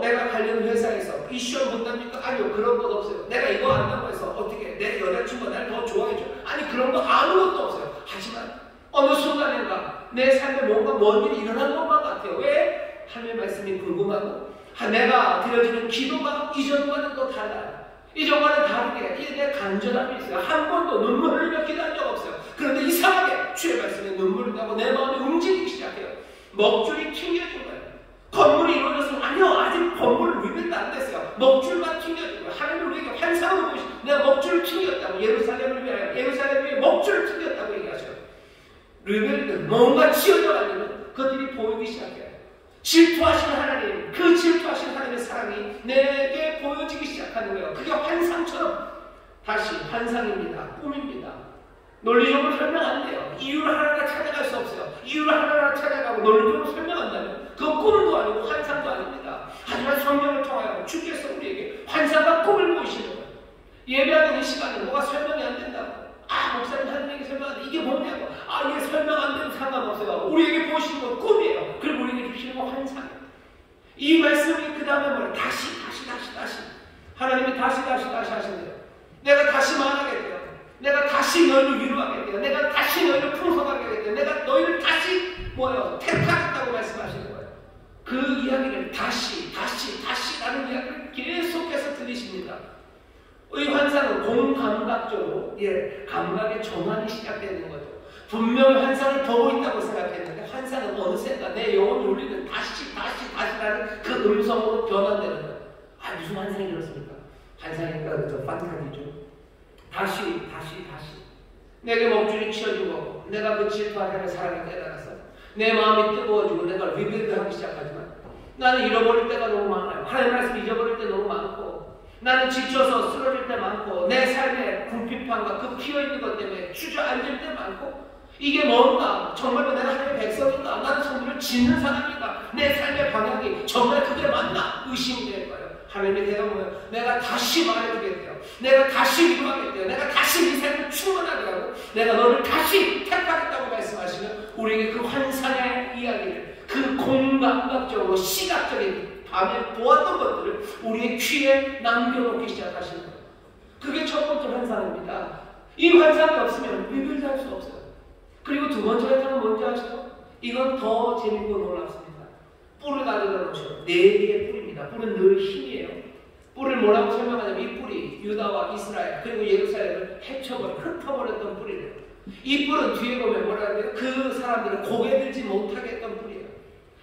[SPEAKER 5] 내가 관련 회사에서 이 시험 본답니까? 아니요, 그런 것 없어요. 내가 이거 안다고 해서 어떻게 내 여자친구가 날 더 좋아해줘? 아니, 그런 거 아무것도 없어요. 하지만 어느 순간인가 내 삶에 뭔가 뭔 일이 일어난 것만 같아요. 왜? 하나님의 말씀이 궁금하고 내가 드려지는 기도가 이전과는 또 달라요. 이전과는 다르게 내 간절함이 있어요. 한 번도 눈물을 흘려 기도한 적 없어요. 그런데 이상하게 주의 말씀에 눈물이 나고 내 마음이 움직이기 시작해요. 먹줄이 튕겨진 거예요. 건물이 이루어졌으면 아니요, 아직 건물 리빌도 안 됐어요. 먹줄만 튕겨진 거예요. 하나님을 우리에게 환상으로 보시고 내가 먹줄을 튕겼다고, 예루살렘을 위하여 예루살렘 위에 먹줄을 튕겼다고 얘기하셔요. 리빌드 뭔가 지어져가지고 그것들이 보이기 시작해요. 질투하신 하나님, 그 질투하신 하나님의 사랑이 내게 보여지기 시작하는 거예요. 그게 환상처럼, 다시 환상입니다. 꿈입니다. 논리적으로 설명 안 돼요. 이유를 하나하나 찾아갈 수 없어요. 이유를 하나하나 찾아가고 논리적으로 설명한다면 그건 꿈도 아니고 환상도 아닙니다. 하지만 성령을 통하여 주께서 우리에게 환상과 꿈을 보이시는 거예요. 예배하는 이 시간에 뭐가 설명이 안 된다고. 목사님 하는 얘기 설명하는데 이게 뭐냐고. 이게 설명 안 되는 상관없어요. 우리에게 보시는 건 꿈이에요. 그리고 우리에게 주시는 건 환상이에요. 이 말씀이 그 다음에 뭐예요? 다시 하나님이 다시 하신대요. 내가 다시 말하겠대요. 내가 다시 너희를 위로하겠대요. 내가 다시 너희를 풍성하겠대요. 내가 너희를 다시 택하겠다고 말씀하시는 거예요. 그 이야기를 다시라는 이야기를 계속해서 들리십니다. 이 환상은 공감각적으로 감각의 전환이 시작되는 거죠. 분명히 환상을 보고 있다고 생각했는데 환상은 어느샌가 내 영혼이 울리는 다시라는 그 음성으로 변환되는 거예요. 무슨 환상이 그렇습니까? 환상이니까 그저 판타지죠. 다시 내게 먹줄이 치어지고 내가 그 질투하는 사랑을 깨달아서 내 마음이 뜨거워지고 내가 리빌드하기 시작하지만 나는 잃어버릴 때가 너무 많아요. 하나님 말씀 잊어버릴 때 너무 많고 나는 지쳐서 쓰러질 때 많고 내 삶의 궁핍함과 그 피어있는 것 때문에 주저앉을 때 많고 이게 뭔가 정말로 내가 하나님의 백성인가? 나는 성도를 짓는 사람인가? 내 삶의 방향이 정말 그게 맞나? 의심이 될 거예요. 하나님의 대답은 내가 다시 말해주겠대요. 내가 다시 위로하겠대요. 내가 다시 네 삶을 충만하게 하고 내가 너를 다시 택하겠다고 말씀하시면 우리에게 그 환상의 이야기를 그 공감각적으로 시각적인 밤에 보았던 것들을 우리의 귀에 남겨놓기 시작하시는 거예요. 그게 첫 번째 환상입니다. 이 환상이 없으면 리뷰를 할 수 없어요. 그리고 두 번째 환상은 뭔지 아시죠? 이건 더 재밌고 놀랍습니다. 뿔을 가져다 놓으셔. 4개의 뿔입니다. 뿔은 늘 힘이에요. 뿔을 뭐라고 설명하냐면 이 뿔이 유다와 이스라엘 그리고 예루살렘을 흩어버렸던 뿔이래요. 이 뿔은 뒤에 보면 뭐라 그래요? 그 사람들을 고개 들지 못하게 했던 뿔이에요.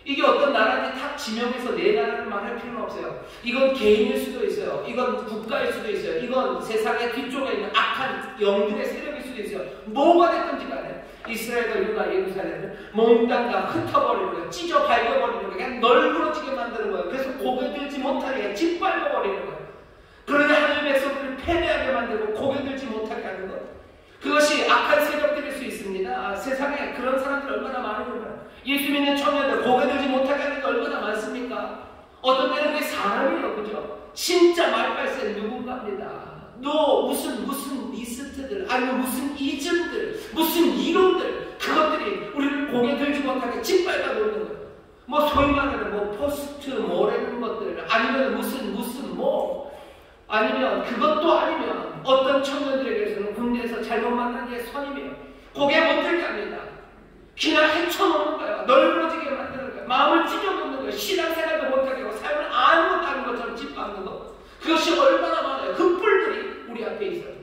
[SPEAKER 5] 이게 어떤 나라인지 딱 지명해서 내 나라를 말할 필요는 없어요. 이건 개인일 수도 있어요. 이건 국가일 수도 있어요. 이건 세상의 뒤쪽에 있는 악한 영들의 세력일 수도 있어요. 뭐가 됐든지 간에 이스라엘과 유다, 예루살렘을 몽땅 다 흩어버리는 거예요. 찢어 밟아버리는 거예요. 그냥 널브러지게 만드는 거예요. 그래서 고개 들지 못하게 짓밟아버리는 거예요. 그러니 하나님의 백성들을 패배하게 만들고 고개 들지 못하게 하는 것. 그것이 악한 세력들일 수 있습니다. 세상에 그런 사람들 얼마나 많은가요? 예수 믿는 청년들 고개 들지 못하게 하는 게 얼마나 많습니까? 어떤 때는 그게 사람이에요. 그죠? 진짜 말발세 누군가입니다. 너 무슨 리스트들 아니면 무슨 이즘들 무슨 이론들 그것들이 우리를 고개 들지 못하게 짓밟아 놓는 거예요. 뭐 소위 말하는 포스트 뭐라는 것들 아니면 무슨 아니면 그것도 아니면 어떤 청년들에게서는 군대에서 잘못 만난 게 선임이에요. 고개 못 들게 합니다. 그냥 헤쳐놓는 거야. 널브러지게 만드는 거야. 마음을 찢어놓는 거야. 신앙생활도 못하게 하고 삶을 아무것도 아닌 것처럼 짓밟는 거. 그것이 얼마나 많아요. 그 뿔들이 우리 앞에 있어요.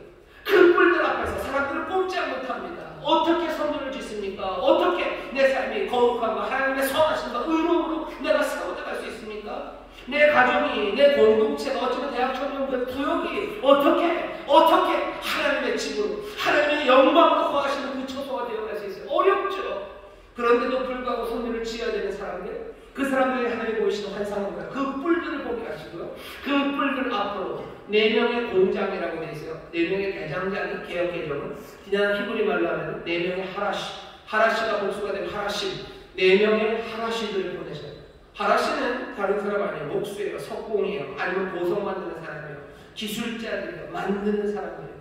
[SPEAKER 5] 그 뿔들 앞에서 사람들을 꼼짝 못합니다. 어떻게 성전을 짓습니까? 어떻게 내 삶이 거룩함과 하나님의 선하심과 의로움으로 내가 세워나갈 수 있습니까? 내 가정이, 내 공동체가, 어쩌면 대학 청년부의 부역이 어떻게 하나님의 집으로, 하나님의 영광으로 거하시는 그 처소가 되어갈 수 있어요? 어렵죠. 그런데도 불구하고 성전을 지어야 되는 사람들, 그 사람들이 하나님이 보이시는 환상은 뭐야? 그 뿔들을 보게 하시고요. 그 뿔들 앞으로 4명의 공장이라고 되어 있어요. 4명의 대장장이, 개혁개정은 그냥 히브리 말로 하면 4명의 하라시가 복수가 되면 하라시, 4명의 하라시들을 보내셔요. 하라시는 다른 사람 아니에요. 목수예요. 석공이에요. 아니면 보석 만드는 사람이에요. 기술자들이에요. 만드는 사람이에요.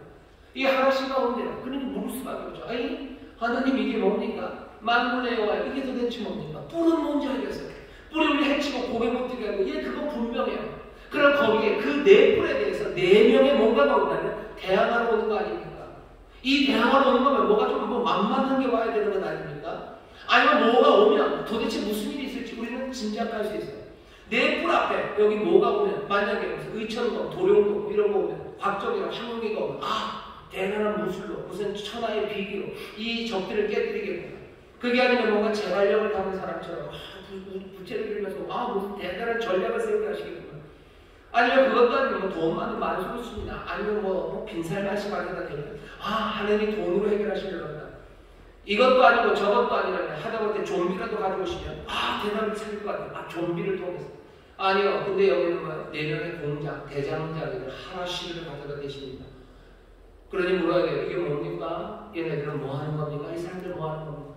[SPEAKER 5] 이 하라시가 온대요. 그러니 물을 수밖에 없죠. 아니, 하나님 이게 뭡니까? 만물의 여호와, 이게 도대체 뭡니까? 뿔은 뭔지 알겠어요. 뿔이 우리 해치고 고개 못 들게 하고, 예, 그건 분명해요. 그럼 거기에 그 4뿔에 대해서 4명의 뭔가가 온다면 대항하러 오는 거 아닙니까? 이 대항하러 오는 거면 뭐가 좀 만만한 게 와야 되는 건 아닙니까? 아니면 뭐가 오면 도대체 무슨 일이 있을지 우리는 짐작할 수 있어요. 4뿔 앞에 여기 뭐가 오면, 만약에 무슨 의천동, 도룡동 이런 거 오면, 곽정이랑 황룡이가 오면, 아, 대단한 무술로, 무슨 천하의 비기로 이 적들을 깨뜨리겠구나. 그게 아니면 뭔가 재발령을 하는 사람처럼 부채를 들면서 무슨 대단한 전략을 세우게 하시겠구나. 아니면 그것도 아니면 돈 많은 만수르수이나 아니면 빈살만시 가져다 대면 하나님이 돈으로 해결하시려고. 이것도 아니고 저것도 아니라면 하다못해 좀비라도 가져오시면 대단히 살릴 것 같아요. 좀비를 통해서. 아니요. 근데 여기는 뭐예요? 4명의 공장, 대장장이들 하나씩을 가져다 대십니다. 그러니 물어야 돼요. 이게 뭡니까? 얘네들은 뭐 하는 겁니까? 이 사람들 뭐 하는 겁니까?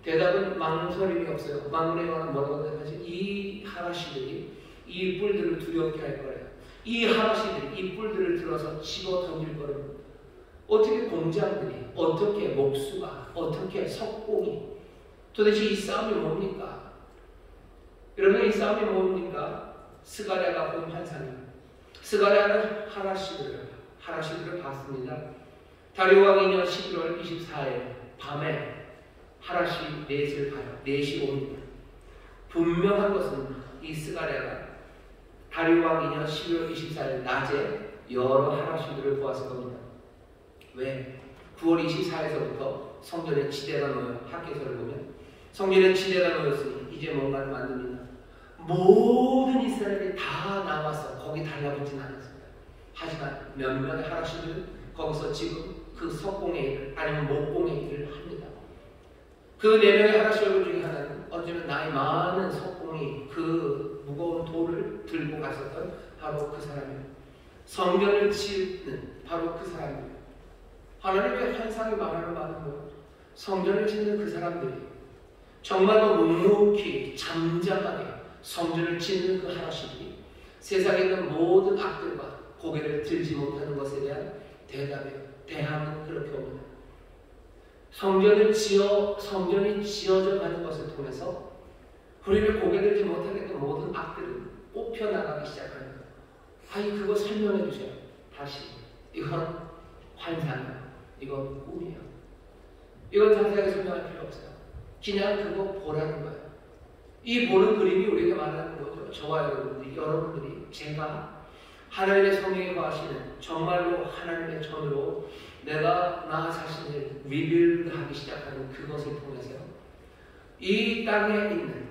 [SPEAKER 5] 대답은 망설임이 없어요. 만물의 여호와는 뭐라고 대답하지? 이 하나씨들이 이 뿔들을 두렵게 할 거예요. 이 하나씨들이 이 뿔들을 들어서 집어 던질 거랍니다. 어떻게 공장들이, 어떻게 목수가, 어떻게 석공이, 도대체 이 싸움이 뭡니까? 여러분, 이 싸움이 뭡니까? 스가랴가 본 환상입니다. 스가랴는 하나씨들을 봤습니다. 다리오 왕 2년 11월 24일 밤에 하라시 넷을 봐요. 넷이 옵니다. 분명한 것은 이 스가랴가 다리오 왕 2년 11월 24일 낮에 여러 하라시들을 보았을 겁니다. 왜? 9월 24일서부터 성전에 지대가 놓여요. 학개서를 보면 성전에 지대가 놓였으니 이제 뭔가를 만듭니다. 모든 이스라엘이 다 나와서 거기 달라붙진 않았습니다. 하지만 몇 명의 하라시들은 거기서 지금 그 석공의 일을, 아니면 목공의 일을 합니다. 그 4명의 하나씩 얼굴 중에 하나는 어쩌면 나이 많은 석공이 그 무거운 돌을 들고 갔었던 바로 그 사람이에요. 성전을 짓는 바로 그 사람이에요. 하나님의 환상이 말하는 거예요. 성전을 짓는 그 사람들이 정말로 묵묵히 잠잠하게 성전을 짓는 그 하나씩이 세상에 있는 모든 악들과 고개를 들지 못하는 것에 대한 대답이에요. 대항은 그렇게 옵니다. 성전이 지어져 가는 것을 통해서 우리를 고개 들지 못하게 했던 모든 악들은 뽑혀나가기 시작합니다. 그거 설명해 주세요. 다시. 이건 환상이야. 이건 꿈이야. 이건 자세하게 설명할 필요 없어요. 그냥 그거 보라는 거예요. 이 보는 그림이 우리에게 말하는 거죠. 저와 여러분들이 제가 하나님의 성령에 거하시는 정말로 하나님의 전으로 내가 나 자신을 리빌드하기 시작하는 그것을 통해서 이 땅에 있는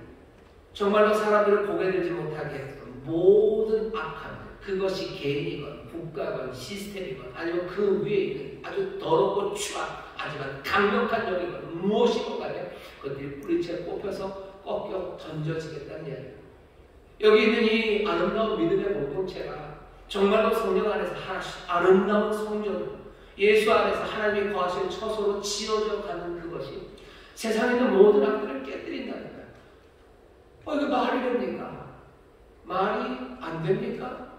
[SPEAKER 5] 정말로 사람들을 고개 들지 못하게 했던 모든 악함, 그것이 개인이건 국가건 시스템이건 아니면 그 위에 있는 아주 더럽고 추악하지만 강력한 영이건 무엇이건 간에 그것들이 뿌리채 뽑혀서 꺾여 던져지겠다는 이야기예요. 여기 있는 이 아름다운 믿음의 공동체가 정말로 성령 안에서 아름다운 성전, 예수 안에서 하나님이 거하시는 처소로 지어져 가는 그것이 세상에 있는 모든 악들을 깨뜨린다는 거예요. 이거 말이 됩니까? 말이 안 됩니까?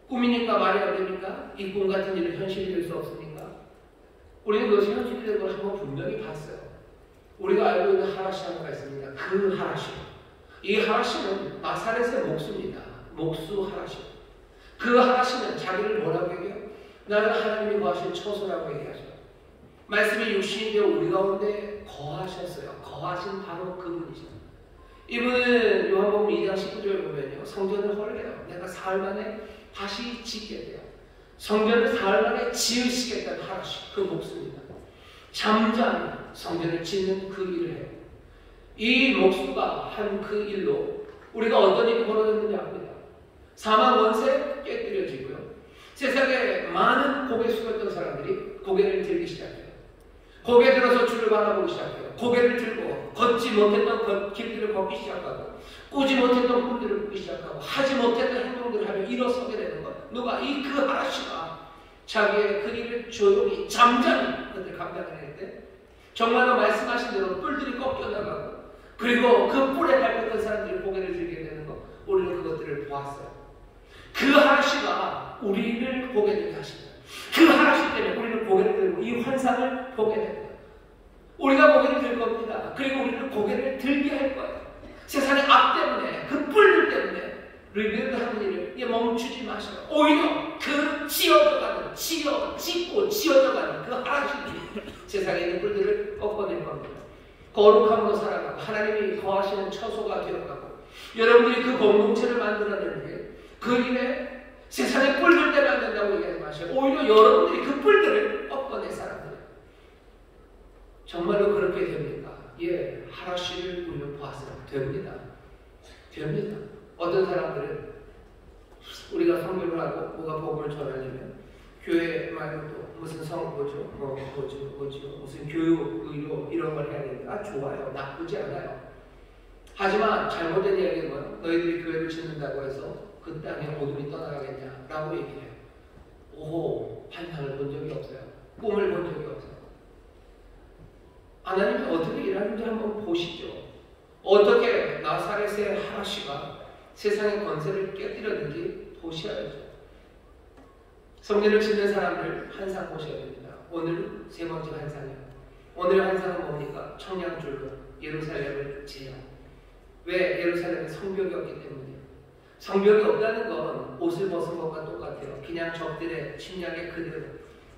[SPEAKER 5] 꿈이니까 말이 안 됩니까? 이 꿈 같은 일은 현실이 될 수 없습니까? 우리는 그것이 현실이 되는 걸 한번 분명히 봤어요. 우리가 알고 있는 하라시 하나가 있습니다. 그 하라시. 이 하라시는 나사렛의 목수입니다. 목수 하라시. 그 하라시는 자기를 뭐라고 얘기해요? 나는 하나님이 거하신 처소라고 얘기하죠. 말씀이 육신이 되어 우리 가운데 거하셨어요. 거하신 바로 그분이죠. 이분은 요한복음 2장 19절 보면요, 성전을 헐래요. 내가 사흘 만에 다시 짓게 돼요. 성전을 사흘 만에 지으시겠다는 하나씩 그 목수입니다. 잠잠히 성전을 짓는 그 일을 해요. 이 목수가 한 그 일로 우리가 어떤 일이 벌어졌는지 압니다. 사망 원세 깨뜨려지고요. 세상에 많은 고개 숙였던 사람들이 고개를 들기 시작해요. 고개 들어서 주를 바라보기 시작해요. 고개를 들고 걷지 못했던 길들을 걷기 시작하고 꾸지 못했던 꿈들을 꾸기 시작하고 하지 못했던 행동들을 하며 일어서게 되는 것. 누가? 이 그 하나씨가 자기의 그 일을 조용히 잠잠히 그들 감당을 할 때 정말로 말씀하신 대로 뿔들이 꺾여 나가고 그리고 그 뿔에 밟혔던 사람들이 고개를 들게 되는 것. 우리는 그것들을 보았어요. 그 하나씨가 우리를 보게 되게 하십니다. 그 하나씨 때문에 우리는 고개를 들고 이 환상을 보게 됩니다. 우리가 고개를 들 겁니다. 그리고 우리는 고개를 들게 할 거예요. 세상의 악 때문에 그 뿔들 때문에 리뷰하는 일을 멈추지 마셔요. 오히려 그 지어져가는 짓고 지어져가는 그 하나님이 세상에 있는 뿔들을 꺾어낼 겁니다. 거룩함으로 살아가고 하나님이 거하시는 처소가 되어가고 여러분들이 그 공동체를 만들어내는 게 그 일에 세상의 뿔들 때문에 안 된다고 얘기하지 마세요. 오히려 여러분들이 그 뿔들을 꺾어낼 사람들. 정말로 그렇게 됩니까? 예, 하나씩을 우리는 보았어요. 됩니다. 됩니다. 어떤 사람들은 우리가 성경을 하고 뭐가 복음을 전하려면 교회 말고도 무슨 무슨 교육, 의료 이런 걸 해야 됩니다. 좋아요. 나쁘지 않아요. 하지만 잘못된 이야기는 뭐예요? 너희들이 교회를 짓는다고 해서 그 땅에 어둠이 떠나가겠냐라고 얘기해요. 오호, 환상을 본 적이 없어요. 꿈을 본 적이 없어요. 하나님이 어떻게 일하는지 한번 보시죠. 어떻게 나사렛의 하나씨가 세상의 권세를 깨뜨렸는지 보셔야죠. 성전을 짓는 사람들 환상 보셔야 됩니다. 오늘 세 번째 환상이에요. 오늘의 환상은 뭡니까? 청량줄로 예루살렘을 재요. 왜? 예루살렘에 성벽이 없기 때문이에요. 성벽이 없다는 건 옷을 벗은 것과 똑같아요. 그냥 적들의 침략에 그대로,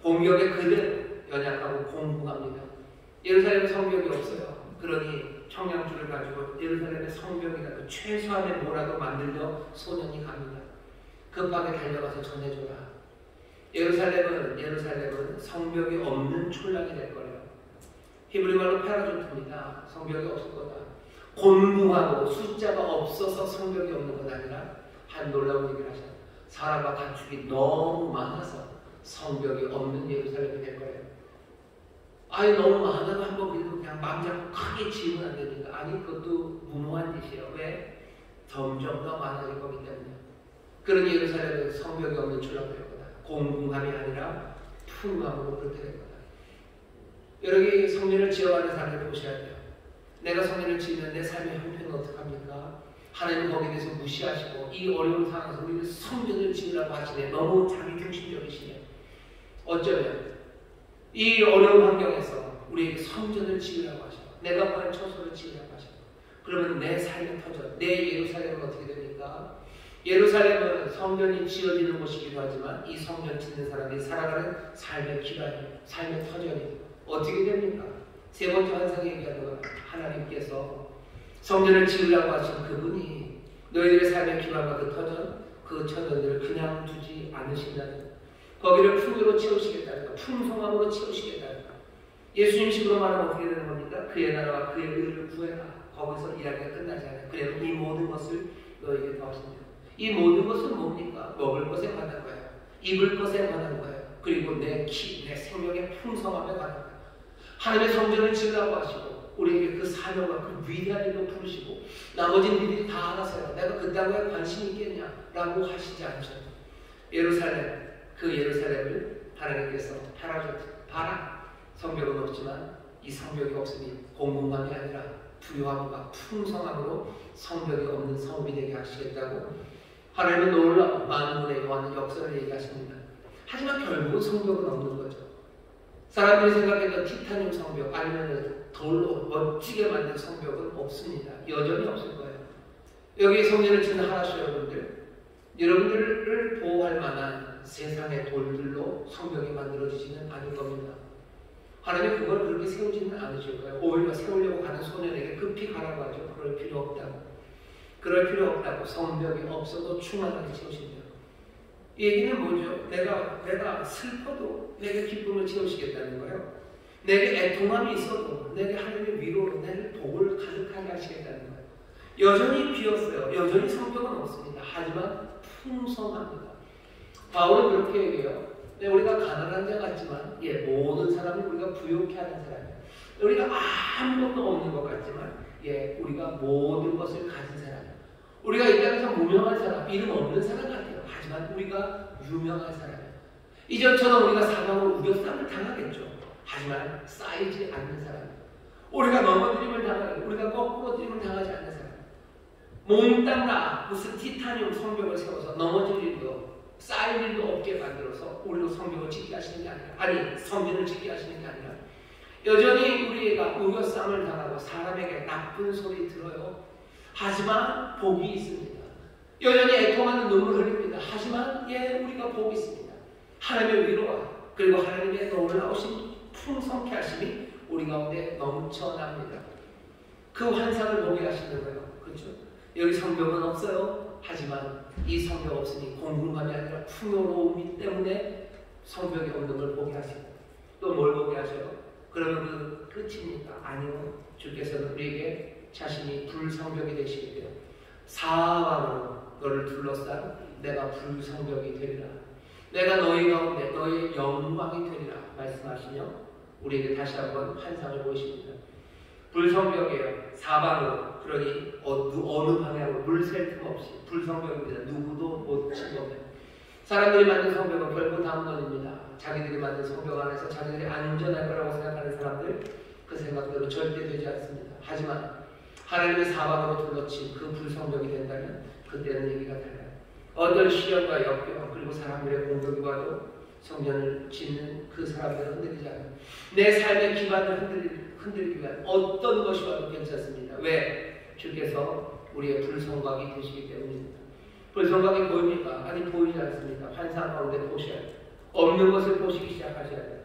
[SPEAKER 5] 공격에 그대로 연약하고 공부합니다. 예루살렘에 성벽이 없어요. 그러니 청량줄을 가지고 예루살렘의 성벽이라도 최소한의 뭐라도 만들려 소년이 갑니다. 급하게 달려가서 전해줘라. 예루살렘은 성벽이 없는 촌락이 될 거예요. 히브리말로 페라조트입니다. 성벽이 없을 거다. 곤궁하고 숫자가 없어서 성벽이 없는 것 아니라 한 놀라운 얘기를 하셨어요. 사람과 가축이 너무 많아서 성벽이 없는 예루살렘이 될 거예요. 아예 너무 많아도 한번 그래도 그냥 마음 잡고 크게 지으면 안 되니까. 아니, 그것도 무모한 짓이에요. 왜? 점점 더 많아질 거기 때문에. 그러니 예루살렘은 성벽이 없는 촌락이 될 거다. 공궁함이 아니라 풍함으로 그렇게 될 거다. 여러분이 성전을 지어가는 삶을 보셔야 돼요. 내가 성전을 지으면 내 삶의 형편은 어떡합니까? 하나님은 거기에 대해서 무시하시고 이 어려운 상황에서 우리는 성전을 지으라고 하시네. 너무 자기중심적이시네. 어쩌면 이 어려운 환경에서 우리에게 성전을 지으라고 하시고 내가 원하는 처소를 지으라고 하시고 그러면 내 삶의 터전, 내 예루살렘은 어떻게 됩니까? 예루살렘은 성전이 지어지는 곳이기도 하지만 이 성전 짓는 사람들이 살아가는 삶의 기반이, 삶의 터전이 어떻게 됩니까? 세 번째 환상에 얘기하는 건 하나님께서 성전을 지으려고 하신 그분이 너희들의 삶의 기반과 그 터전, 그 터전들을 그냥 두지 않으신다는 거기를 풍요로 채우시겠다는 것, 풍성함으로 채우시겠다는 것. 예수님식으로 말하면 어떻게 되는 겁니까? 그의 나라와 그의 의를 구해라. 거기서 이야기가 끝나지 않아요. 그래도 이 모든 것을 너에게 더하신다. 이 모든 것은 뭡니까? 먹을 것에 관한 거예요. 입을 것에 관한 거예요. 그리고 내 생명의 풍성함에 관한 거예요. 하나님의 성전을 지으라고 하시고 우리에게 그 사명과 그 위대한 일로 부르시고 나머지 니들이 다 알아서 해라. 내가 그 땅에 관심이 있겠냐라고 하시지 않으셨죠. 예루살렘, 그 예루살렘을 하나님께서 봐라. 성벽은 없지만 이 성벽이 없으니 공공함이 아니라 부유함과 풍성함으로 성벽이 없는 성읍이 되게 하시겠다고 하나님은 놀라운 만군의 여호와는 역사를 얘기하십니다. 하지만 결국은 성벽은 없는 거죠. 사람들이 생각했던 티타늄 성벽 아니면 돌로 멋지게 만든 성벽은 없습니다. 여전히 없을 거예요. 여기 성전을 짓는 하나씩 여러분들을 보호할 만한 세상의 돌들로 성벽이 만들어지지는 않을 겁니다. 하나님이 그걸 그렇게 세우지는 않으실 거예요. 오히려 세우려고 하는 소년에게 급히 가라고 하죠. 그럴 필요 없다고. 그럴 필요 없다고. 성벽이 없어도 충만하게 채우신다고. 이 얘기는 뭐죠? 내가 슬퍼도 내게 기쁨을 채우시겠다는 거예요. 내게 애통함이 있어도 내게 하나님의 위로로 내 복을 가득하게 하시겠다는 거예요. 여전히 비었어요. 여전히 성벽은 없습니다. 하지만 풍성합니다. 바울은 그렇게 얘기해요. 우리가 가난한 자 같지만 모든 사람이 우리가 부욕해 하는 사람이에요. 우리가 아무것도 없는 것 같지만 우리가 모든 것을 가진 사람이에요. 우리가 이 땅에서 무명한 사람, 이름 없는 사람 같아요. 하지만 우리가 유명한 사람이에요. 이전처럼 우리가 사방으로 우겨쌈을 당하겠죠. 하지만 쌓이지 않는 사람이에요. 우리가 넘어뜨림을 당하고 우리가 거꾸로뜨림을 당하지 않는 사람. 몽땅 다 무슨 티타늄 성벽을 세워서 넘어질 일도 쌓일 일도 없게 만들어서 우리로 성벽을 짓게 하시는 게 아니라, 아니 성전을 짓게 하시는 게 아니라 여전히 우리가 우겨쌈을 당하고 사람에게 나쁜 소리 들어요. 하지만 복이 있습니다. 여전히 애통하는 눈물 흘립니다. 하지만 우리가 복이 있습니다. 하나님의 위로와 그리고 하나님의 놀라우신 풍성케 하심이 우리 가운데 넘쳐납니다. 그 환상을 보게 하시는 거예요. 그렇죠? 여기 성벽은 없어요. 하지만 이 성벽 없으니 공공감이 아니라 풍요로움이 때문에 성벽이 없는 걸 보게 하시고, 또 뭘 보게 하셔요? 그러면 그 끝입니까? 아니요. 주께서는 우리에게 자신이 불성벽이 되시겠대요. 사방으로 너를 둘러싼 내가 불성벽이 되리라. 내가 너희 가운데 너의 영광이 되리라 말씀하시며 우리에게 다시 한번 환상을 보이십니다. 불성벽이에요. 사방으로. 그러니 어느 방향으로 물 셀 틈 없이 불성벽입니다. 누구도 못 침범해요. 사람들이 만든 성벽은 결국 다문화입니다. 자기들이 만든 성벽 안에서 자기들이 안전할 거라고 생각하는 사람들, 그 생각대로 절대 되지 않습니다. 하지만 하나님의 사방으로 둘러친 그 불성벽이 된다면 그때는 얘기가 달라요. 어떤 시련과 역경 그리고 사람들의 공격이 와도 성전을 짓는 그 사람들은 흔들리지 않아요. 내 삶의 기반을 흔들기 위한 어떤 것이 와도 괜찮습니다. 왜? 주께서 우리의 불성곽이 되시기 때문입니다. 불성곽이 보입니까? 아니 보이지 않습니다. 환상 가운데 보셔야 돼요. 없는 것을 보시기 시작하셔야 돼요.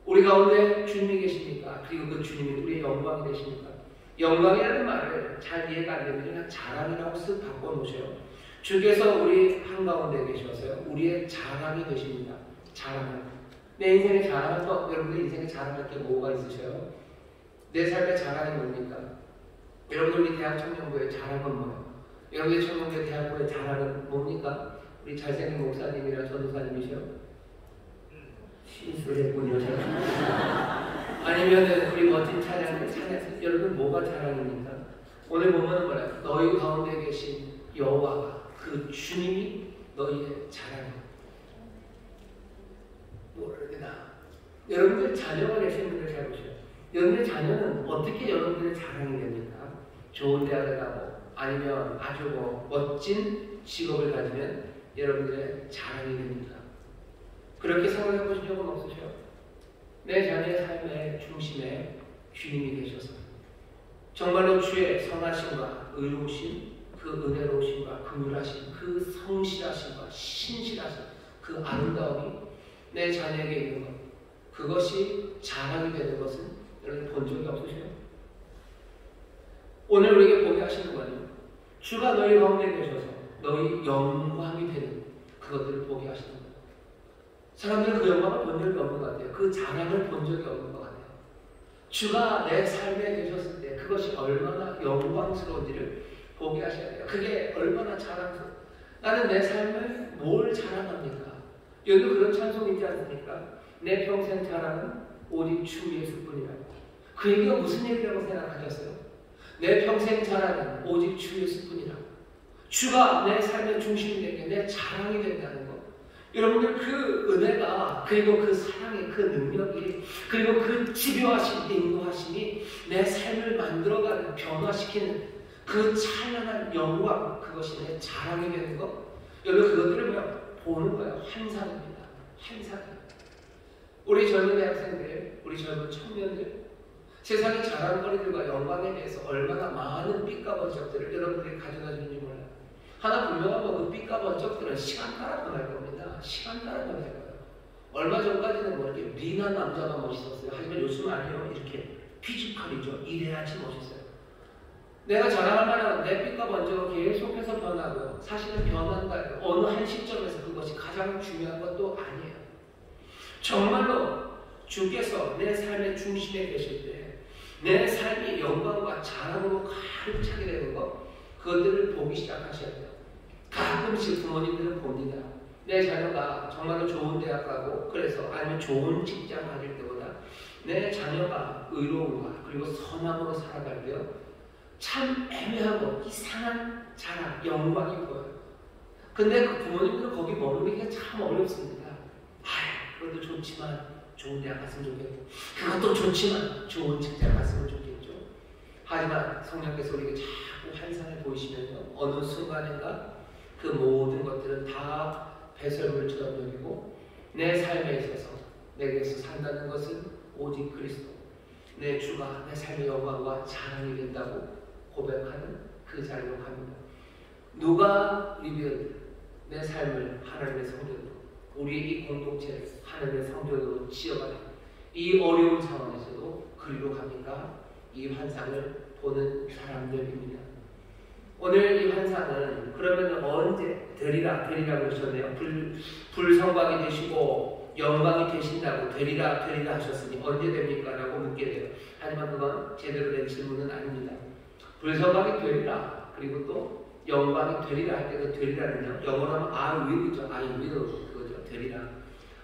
[SPEAKER 5] 우리 가운데 주님이 계십니까? 그리고 그 주님이 우리의 영광이 되십니까? 영광이라는 말을 잘 이해가 안 되면 그냥 자랑이라고 쓱 바꿔놓으셔요. 주께서 우리 한가운데 계셔서요. 우리의 자랑이 되십니다. 자랑을. 내 인생의 자랑을 또 여러분들 인생에 자랑할 게 뭐가 있으셔요? 내 삶의 자랑이 뭡니까? 여러분들 우리 대학 청년부의 자랑은 뭐예요? 여러분의 청년부의 대학부의 자랑은 뭡니까? 우리 잘생긴 목사님이랑 전도사님이셔? 실수했군요. 아니면 우리 멋진 찬양, 여러분 뭐가 자랑입니까? 오늘 보면은 뭐래요? 너희 가운데 계신 여호와가 그 주님이 너희의 자랑이에요. 뭐라 해야 되나? 여러분들 자녀가 계신 분들 잘 보세요. 여러분의 자녀는 어떻게 여러분들의 자랑이 됩니까? 좋은 대학을 가고 아니면 아주 멋진 직업을 가지면 여러분들의 자랑이 됩니까? 그렇게 생각해 보신 적은 없으세요? 내 자녀의 삶의 중심에 주님이 계셔서 정말로 주의 선하심과 의로우심, 그 은혜로우심과 긍휼하심, 그 성실하심과 신실하심, 그 아름다움이 내 자녀에게 있는 것, 그것이 자랑이 되는 것은 여러분 본 적이 없으세요? 오늘 우리에게 보게 하시는 거는 주가 너희 가운데 계셔서 너희 영광이 되는 그것들을 보게 하시는 거예요. 사람들은 그 영광을 본 적이 없는 것 같아요. 그 자랑을 본 적이 없는 것 같아요. 주가 내 삶에 계셨을 때 그것이 얼마나 영광스러운지를 보게 하셔야 돼요. 그게 얼마나 자랑스러워. 나는 내 삶을 뭘 자랑합니까? 여기도 그런 찬송이 있지 않습니까? 내 평생 자랑은 오직 주 예수뿐이라고. 그 얘기가 무슨 얘기라고 생각하셨어요? 내 평생 자랑은 오직 주 예수뿐이라고. 주가 내 삶의 중심이 되게 내 자랑이 된다는 것. 여러분들 그 은혜가 그리고 그 사랑의 그 능력이 그리고 그 집요하신 인도하심이 내 삶을 만들어가는 변화시키는 그 찬란한 영광, 그것이 내 자랑이 되는 것. 여러분 그것들을 보는 거예요. 환상입니다. 환상입니다. 우리 젊은 대학생들, 우리 젊은 청년들, 세상의 자랑거리들과 영광에 대해서 얼마나 많은 삐까 번쩍들을 여러분들이 가져다 주는지 몰라요. 하나 분명한 건 그 삐까 번쩍들은 시간 따라 변할 겁니다. 시간 따라 변할 거예요. 얼마 전까지는 뭐 이렇게 미남 남자가 멋있었어요. 하지만 요즘은 아니에요. 이렇게 피지컬이죠. 이래야지 멋있어요. 내가 자랑할 만한 내 빛과 번쩍은 계속해서 변하고요. 사실은 변한다. 어느 한 시점에서 그것이 가장 중요한 것도 아니에요. 정말로 주께서 내 삶의 중심에 계실 때 내 삶이 영광과 자랑으로 가득 차게 되는 것, 그것들을 보기 시작하셔야 돼요. 가끔씩 부모님들은 봅니다. 내 자녀가 정말로 좋은 대학 가고 그래서 아니면 좋은 직장 가질 때보다 내 자녀가 의로움과 그리고 선함으로 살아갈 때요, 참 애매하고 이상한 자랑, 영광이 보여요. 근데 그 부모님들은 거기 머무르기가 참 어렵습니다. 그것도 좋지만 좋은 대학 갔으면 좋겠고, 그것도 좋지만 좋은 직장 갔으면 좋겠죠. 하지만 성령께서 우리에게 자꾸 환상을 보이시면요, 어느 순간인가 그 모든 것들은 다 배설물처럼 여기고 내 삶에 있어서 내게서 산다는 것은 오직 그리스도, 내 주가 내 삶의 영광과 자랑이 된다고 고백하는 그 자리로 갑니다. 누가 리뷰 내 삶을 하나님의 성전으로, 우리의 이 공동체를 하나님의 성전으로 지어가는 이 어려운 상황에서도 그리로 갑니까? 이 환상을 보는 사람들입니다. 오늘 이 환상은 그러면 언제 되리라 그러셨네요. 불성광이 되시고 영광이 되신다고 되리라 하셨으니 언제 됩니까? 라고 묻게 돼요. 하지만 그건 제대로 된 질문은 아닙니다. 불성광이 되리라, 그리고 또 영광이 되리라 할 때 그 되리라는요, 영어로 하면 I will이죠. I will, 그거죠. 되리라.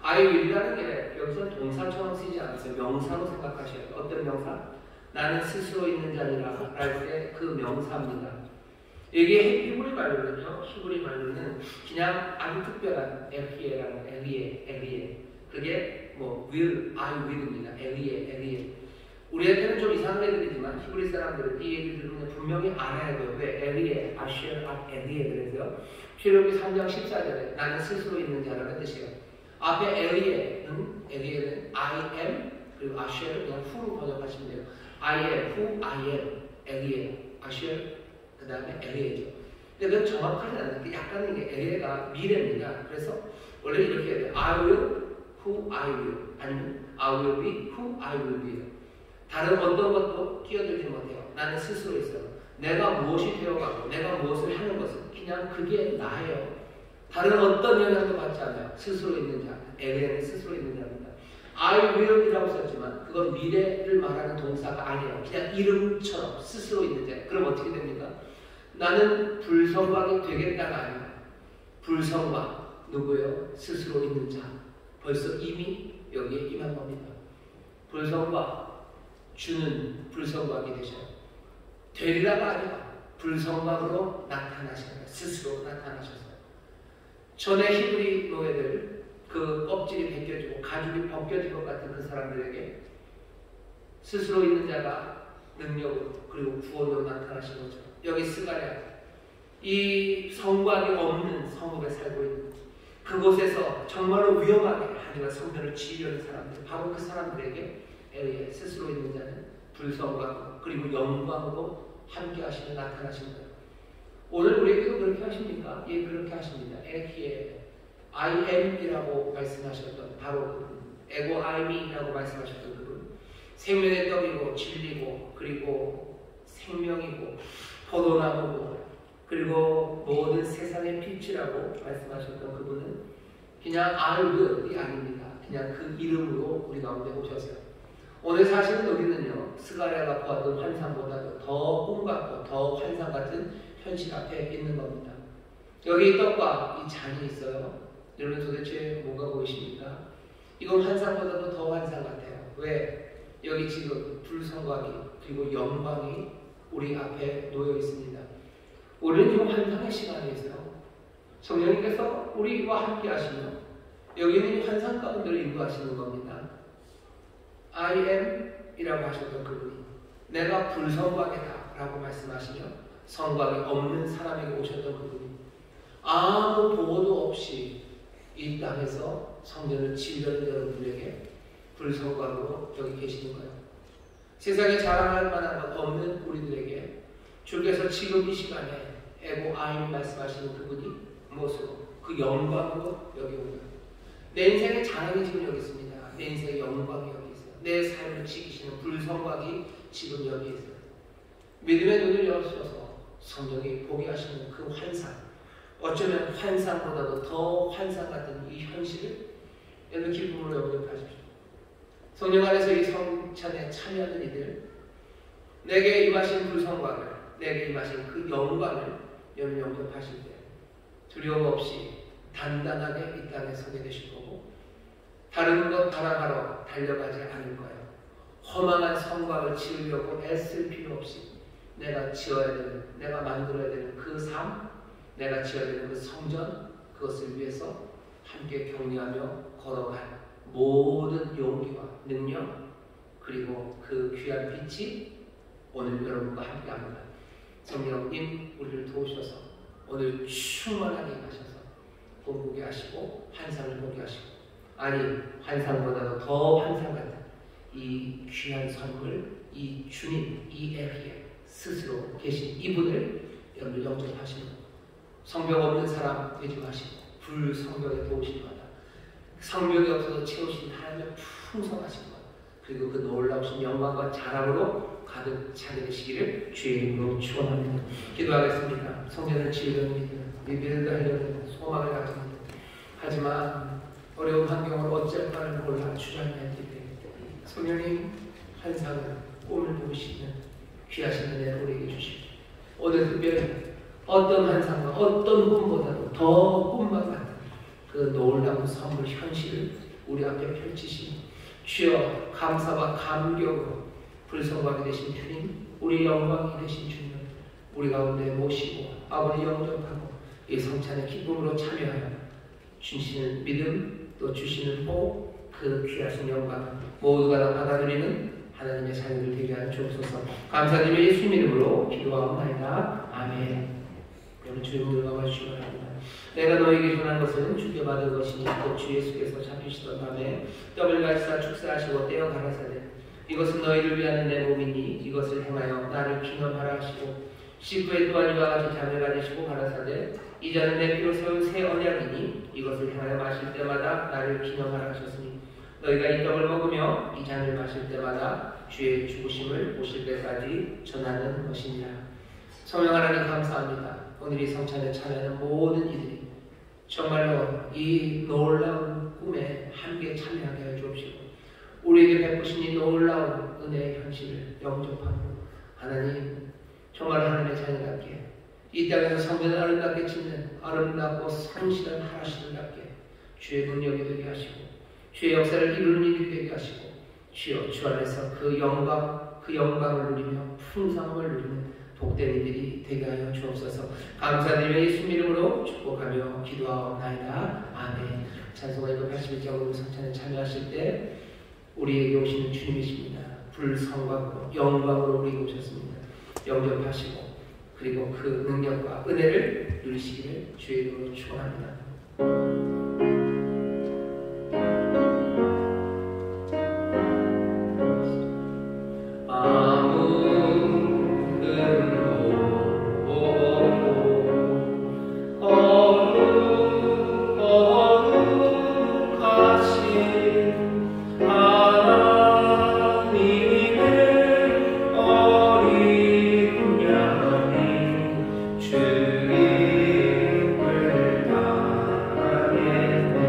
[SPEAKER 5] I will이라는 게 여기서 동사처럼 쓰이지 않으세요. 명사로 생각하셔야 돼요. 어떤 명사? 나는 스스로 있는 자니라 할 때 그 명사입니다. 이게 히브리 말로는요, 히브리 말로는 그냥 아주 특별한 엘리에라는 엘리에. 그게 뭐 will, I will입니다. 엘리에. 우리한테는 좀 이상한 애들이지만 히브리 사람들은 이 얘기를 들으면 분명히 알아야 돼요. 왜? 엘리에, 아시엘, 엘리에 그래서요. 출애굽기 3장 14절에 나는 스스로 있는 자라는 뜻이에요. 앞에 엘리에는 I am, 그리고 아시엘을 그냥 who로 번역하시면 돼요. I am, who I am, 엘리에, 아시엘, 그 다음에 엘리에죠. 근데 그건 정확하지 않아요. 약간 이게 엘리에가 미래입니다. 그래서 원래 이렇게 해야 돼요. I will, who I will, 아니면 I will be, who I will be. 다른 어떤 것도 끼어들지 못해요. 나는 스스로 있어요. 내가 무엇이 되어가고 내가 무엇을 하는 것은 그냥 그게 나예요. 다른 어떤 영향도 받지 않아요. 스스로 있는 자, 엘리에는 스스로 있는 자입니다. I will이라고 썼지만 그건 미래를 말하는 동사가 아니에요. 그냥 이름처럼 스스로 있는 자. 그럼 어떻게 됩니까? 나는 불성광이 되겠다가 아니에요. 불성광, 누구예요? 스스로 있는 자. 벌써 이미 여기에 임한 겁니다. 불성광, 주는 불성광이 되셔요. 되리라가 아니라 불성광으로 나타나시는, 스스로 나타나셨어요. 전에 히브리 노예들, 그 껍질이 벗겨지고 가죽이 벗겨질 것 같은 그 사람들에게 스스로 있는 자가 능력으로 그리고 구원으로 나타나신 거죠. 여기 스가랴, 이 성곽이 없는 성읍에 살고 있는 그곳에서 정말로 위험하게 하나님의 성전을 지으려는 사람들, 바로 그 사람들에게 엘리에, 스스로 있는 자는 불성광 그리고 영광으로 함께 하시며 나타나신 거예요. 오늘 우리에게도 그렇게 하십니까? 예, 그렇게 하십니다. 엘리에 I am이라고 말씀하셨던 바로 그분, 에고 아이미라고 말씀하셨던 그분, 생명의 떡이고 진리고 그리고 생명이고 포도나무고 그리고 모든 세상의 빛이라고 말씀하셨던 그분은 그냥 I will이 아닙니다. 그냥 그 이름으로 우리 가운데 오셨어요. 오늘 사실은 우리는요, 스가랴가 보았던 환상보다도 더 꿈 같고 더 환상 같은 현실 앞에 있는 겁니다. 여기 떡과 이 잔이 있어요. 여러분 도대체 뭐가 보이십니까? 이건 환상보다도 더 환상 같아요. 왜? 여기 지금 불성광이 그리고 영광이 우리 앞에 놓여 있습니다. 우리는 지금 환상의 시간에 있어요. 성령님께서 우리와 함께 하시며 여기는 환상 가운데를 인도하시는 겁니다. I am 이라고 하셨던 그분이 내가 불성광이다 라고 말씀하시며 성광이 없는 사람에게 오셨던 그분이 아무 보호도 없이 이 땅에서 성전을 지으려는 여러분들에게 불성광으로 여기 계시는 거예요. 세상에 자랑할 만한 것 없는 우리들에게 주께서 지금 이 시간에 에고 아임 말씀하시는 그분이 무엇으로? 그 영광으로 여기 오는 내 인생의 자랑이 지금 여기 있습니다. 내 인생의 영광이 여기 있어요. 내 삶을 지키시는 불성곽이 지금 여기 있어요. 믿음의 눈을 열어주셔서 성령이 보게 하시는 그 환상, 어쩌면 환상보다도 더 환상 같은 이 현실을 여러분 기쁨으로 영접하십시오. 성령 안에서 이 성찬에 참여하는 이들, 내게 임하신 불성곽을, 내게 임하신 그 영광을 여러분 영접하실 때 두려움 없이 단단하게 이 땅에 서게 되실 거고, 다른 것 바라가러 달려가지 않을 거예요. 허망한 성곽을 지으려고 애쓸 필요 없이 내가 지어야 되는, 내가 만들어야 되는 그 삶, 내가 지어야 되는 그 성전, 그것을 위해서 함께 격려하며 걸어갈 모든 용기와 능력, 그리고 그 귀한 빛이 오늘 여러분과 함께합니다. 성령님 우리를 도우셔서 오늘 충만하게 하셔서 꿈꾸게 하시고 환상을 보게 하시고, 아니 환상보다도 더 환상 같은 이 귀한 선물, 이 주님, 이 에리에 스스로 계신 이분을 여러분 영접하시는, 성벽 없는 사람 되지 마시고 불성벽에 도우신 거다. 성벽이 없어서 채우신 하나님의 풍성하신 것, 그리고 그 놀라우신 영광과 자랑으로 가득 차게 되시기를 주의 이름으로 축원합니다. 기도하겠습니다. 성전을 지으려는 믿음을 하려는 소망을 가집니다. 하지만 어려운 환경을 어쩔 바를 몰라 주저앉았기 때문에 성령님 환상을, 꿈을 보시는 귀하신 은혜를 우리에게 주십시오. 오늘 특별히 어떤 환상과 어떤 꿈보다도 더 꿈만 같은 그 놀라운 선물 현실을 우리 앞에 펼치신 주여, 감사와 감격으로 불성곽이 되신 주님, 우리 영광이 되신 주님, 우리 가운데 모시고 아버지 영접하고 이 성찬의 기쁨으로 참여하여 주시는 믿음, 또 주시는 복, 그 귀하신 영광 모두가 다 받아들이는 하나님의 자녀들 되게 하여 주옵소서. 감사드리며 예수님 이름으로 기도하옵나이다. 아멘. 여러분 주의 문을 감아주시기 바랍니다. 내가 너에게 전한 것은 주께 받은 것이니 곧 주 예수께서 잡히시던 밤에 떡을 가지사 축사하시고 떼어 가라사대 이것은 너희를 위하는 내 몸이니 이것을 행하여 나를 기념하라 하시고, 식후에 또한 이와 같이 잔을 가지시고 가라사대 이 잔은 내 피로 세운 새 언약이니 이것을 행하여 마실 때마다 나를 기념하라 하셨으니 너희가 이 떡을 먹으며 이 잔을 마실 때마다 주의 죽으심을 보실 때까지 전하는 것이니라. 성령 하나님 감사합니다. 오늘 이 성찬에 참여하는 모든 이들이 정말로 이 놀라운 꿈에 함께 참여하게 하여 주옵시고, 우리에게 베푸신 이 놀라운 은혜의 현실을 영접하고 하나님 정말 하나님의 자녀답게 이 땅에서 성전을 아름답게 짓는 아름답고 성실한 하나님답게 주의 능력이 되게 하시고 주의 역사를 이루는 일이 되게 하시고, 주여 주 안에서 그 영광을 누리며 풍성함을 누리는 복된 이들이 되게 하여 주옵소서. 감사드리며 예수님 이름으로 축복하며 기도하옵나이다. 아멘. 찬송가 181장으로 성찬에 참여하실 때 우리에게 오시는 주님이십니다. 불성광으로 영광으로 우리에게 오셨습니다. 영접하시고 그리고 그 능력과 은혜를 누리시기를 주의 이름으로 축원합니다.
[SPEAKER 2] 주님을 다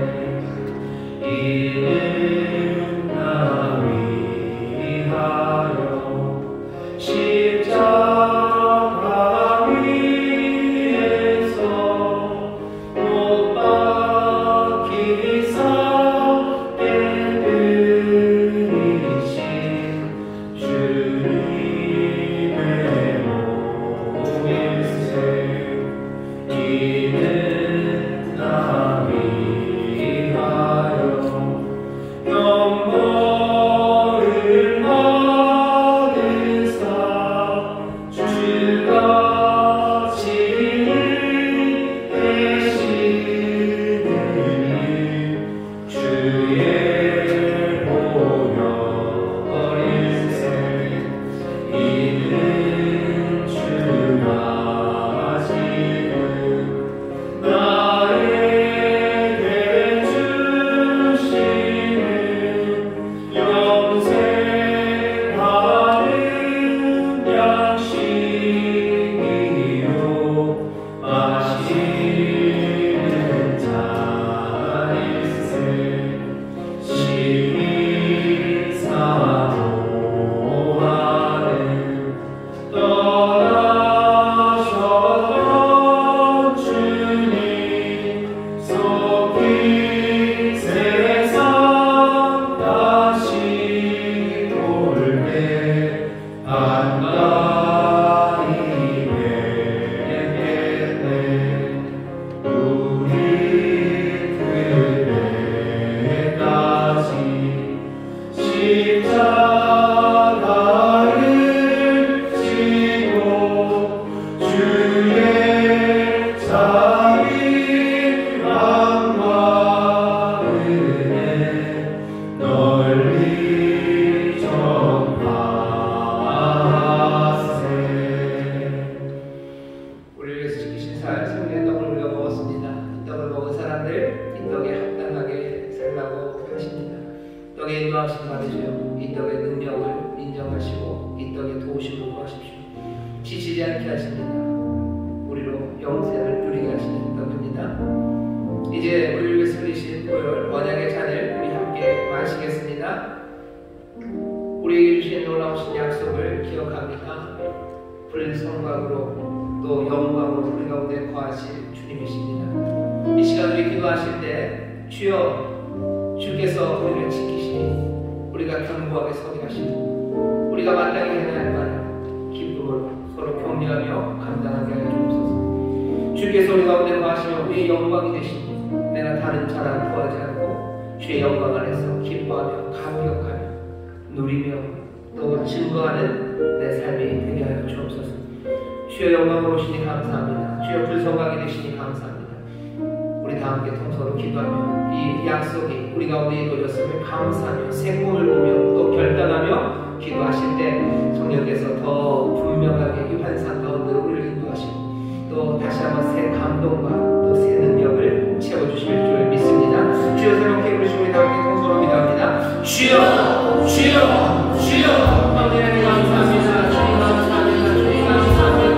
[SPEAKER 5] 불성각으로 또 영광으로 우리 가운데 거하실 주님이십니다. 이 시간 우리 기도하실 때 주여 주께서 우리를 지키시니 우리가 견고하게 서게 하시고 우리가 마땅히 해야 할 바를 기쁨으로 서로 격려하며 감당하게 하여 주옵소서. 주께서 우리 가운데 거하시며 우리의 영광이 되시니 내가 다른 자랑 구하지 않고 주의 영광 안에서 기뻐하며 감격하며 누리며 또 증거하는 내 삶이 되게 하여 주옵소서. 주여 영광으로 오시니 감사합니다. 주여 불성하게 되시니 감사합니다. 우리 다 함께 통서로 기도하며 이 약속이 우리 가운데 이루어졌음을 감사하며 생명을 보며 또 결단하며 기도하실 때 성령께서 더 분명하게 이 환상 가운데 우리를 인도하시고 또 다시 한번 새 감동과 또 새 능력을 채워주실 줄 믿습니다. 주여 새롭게 부르시고 우리 다 함께 통서로 기도합니다. 주여 주여 주여 아버지 하나님 감사합니다. 주님 감사합니다. 주님 감사합니다.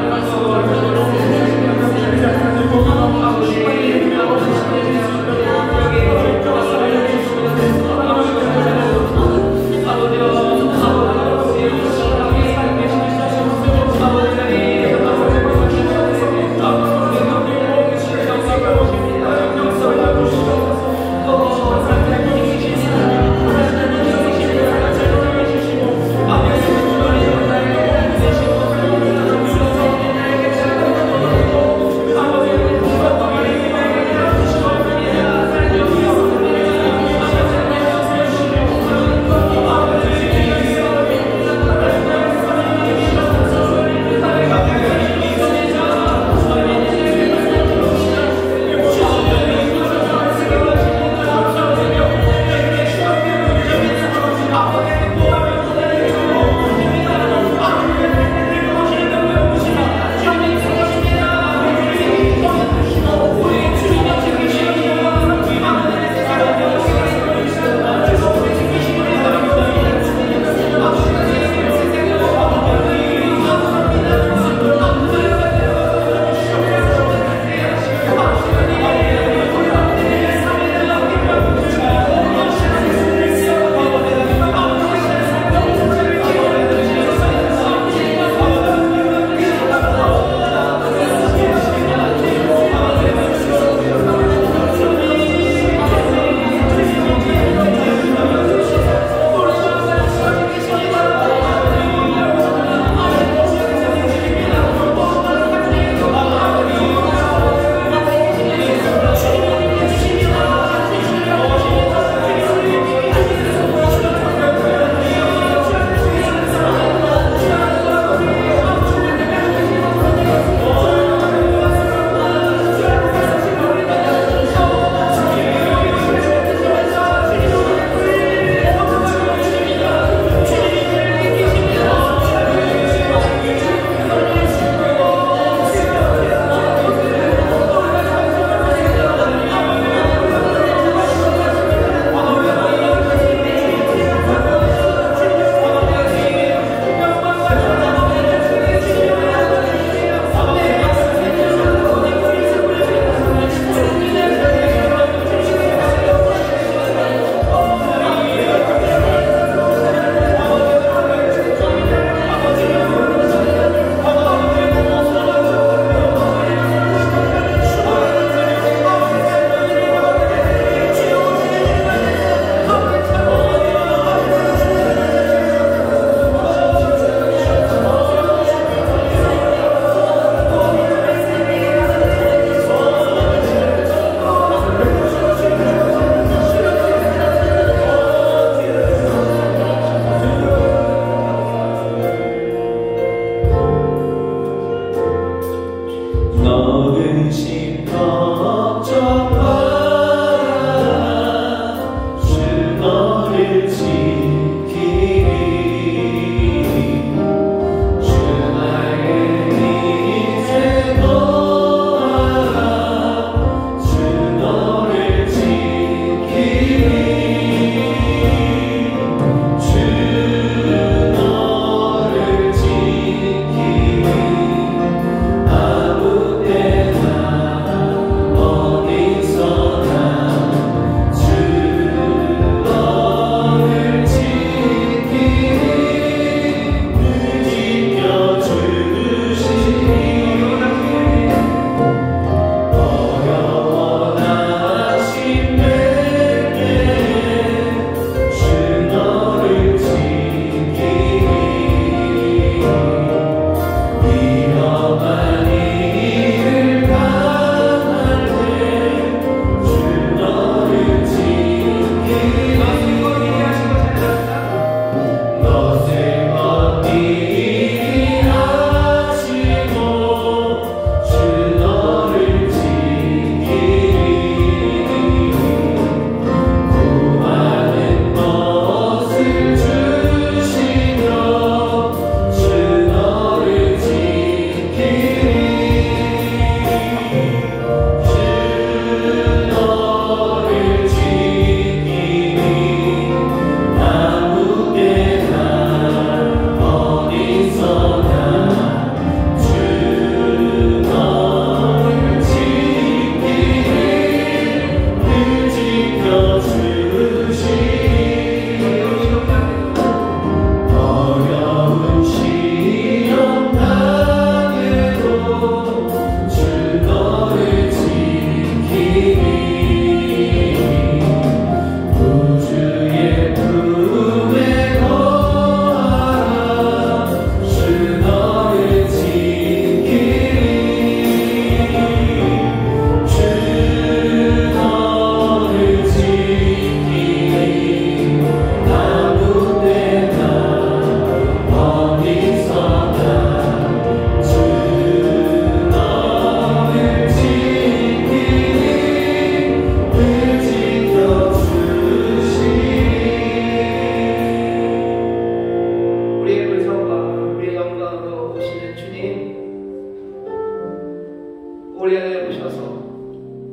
[SPEAKER 5] 우리 안에 오셔서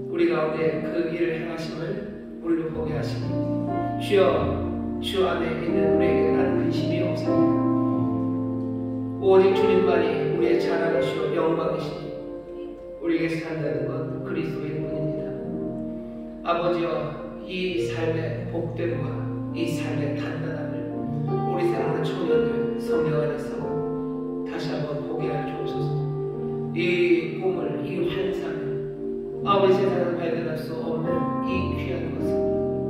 [SPEAKER 5] 우리 가운데 그 일을 행하심을 우리를 보게 하시니 주여 주 안에 있는 우리에게 난 근심이 없습니다. 오직 주님만이 우리의 자랑이시오 영광이시니 우리에게 산다는 건 그리스도인 뿐입니다. 아버지여 이 삶의 복됨과 이 삶의 단단함을 우리 사랑하는 청년들 성령 안에서 다시 한번 보게 하여 주옵소서. 이 꿈을 이 환상을 아버지 세상을 발견할 수 없는 이 귀한 것을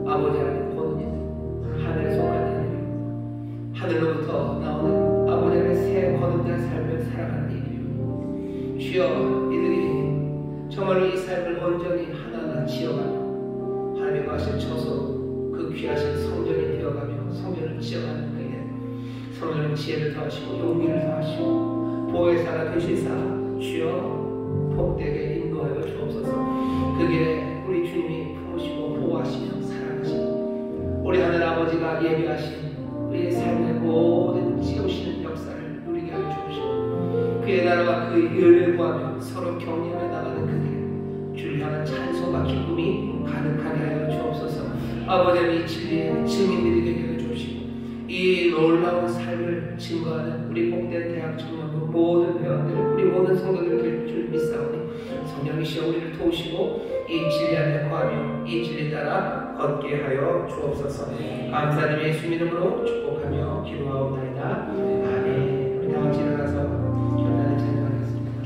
[SPEAKER 5] 아버지 안에 보는 하늘에 속한 일이요 하늘로부터 나오는 아버지 안에 새 거듭난 삶을 살아가는 일이요 주여 이들이 정말로 이 삶을 온전히 하나하나 지어가며 하나님의 하신 처소 그 귀하신 성전이 되어가며 성전을 지어가는 그에 성전은 지혜를 더하시고 용기를 더하시고 보혜사가 되시사 주여 복되게 인도하여 주옵소서. 그 길에 우리 주님이 품으시고 보호하시며 사랑하시고 우리 하늘 아버지가 예비하신 우리의 삶의 모든 지으시는 역사를 누리게 하여 주옵시고 그의 나라와 그 의를 구하며 서로 격려해 나가는 그 길에 주를 향한 찬송과 기쁨이 가득하게 하여 주옵소서. 아버지의 이 진리의 증인들이 되게 하여 주옵시고 이 놀라운 삶을 증거하는 우리 복된 대학 청년부 모든 회원들 우리 모든 성도들 될 줄 믿사오니 성령이시여 우리를 도우시고 이 진리 안에 거하며 이 진리 따라 걷게 하여 주옵소서. 감사드리며 예수님 이름으로 축복하며 기도하옵나이다. 아멘. 우리 다 같이 일어나서 결단을 찬양하겠습니다.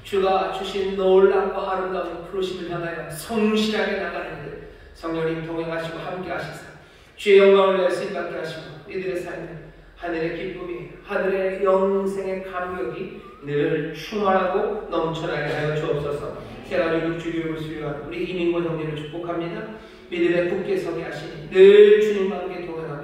[SPEAKER 5] 주가 주신 놀랍고 아름다운 부르심을 향하여 성실하게 나가는 일 성령님 동행하시고 함께 하시사 주의 영광을 위하여 쓰임받게 하시고 이들의 삶에 하늘의 기쁨이 하늘의 영생의 감격이 늘 충만하고 넘쳐나게 하여 주옵소서. 새가족 육주교육을 수료한 우리 이민권 형제를 축복합니다. 믿음의 굳게 서게 하시니 늘 주님과 함께 동행하며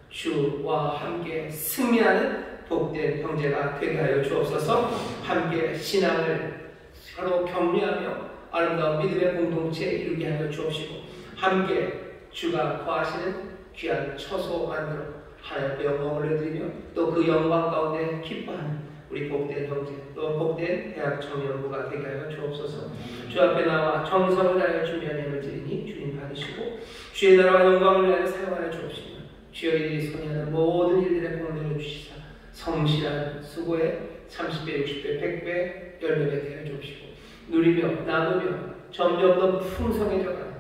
[SPEAKER 5] 주와 함께 승리하는 복된 형제가 되게 하여 주옵소서. 함께 신앙을 서로 격려하며 아름다운 믿음의 공동체 이루게 하여 주옵시고 함께 주가 거하시는 귀한 처소 안으로 하나님께 영광을 올려드리며 또 그 영광 가운데 기뻐하는 우리 복된 형제 또 복된 대학 청년부가 되게 하여 주옵소서. 주 앞에 나와 정성을 다하여 준비한 예물 드리니 주님 받으시고 주의 나라와 영광을 위하여 사용하여 주옵시며 주여 이 소녀는 모든 일들의 공로를 주시사 성실한 수고에 30배, 60배, 100배, 열매배 되어 주옵시고 누리며 나누며 점점 더 풍성해져가는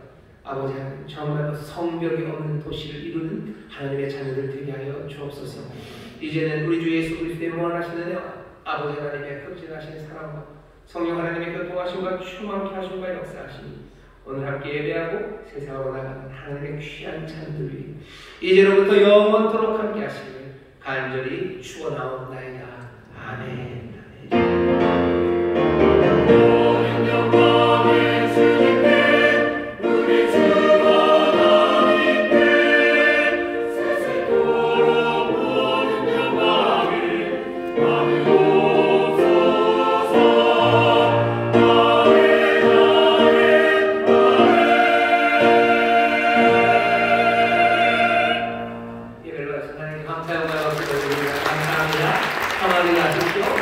[SPEAKER 5] 아버지 하나님 정말로 성벽이 없는 도시를 이루는 하나님의 자녀들 되게 하여 주옵소서. 이제는 우리 주 예수 그리스도의 무한하신 은혜와 아버지 하나님의 극진하신 사랑과 성령 하나님의 교통하심과 충만케 하심과 역사하시니 오늘 함께 예배하고 세상으로 나가는 하나님의 귀한 자녀들 위해 이제로부터 영원토록 함께 하시길 간절히 축원하옵나이다. 아멘. 예배를 받으신 하나님 감사 영광을 드립니다. 감사합니다. 평안히 가십시오.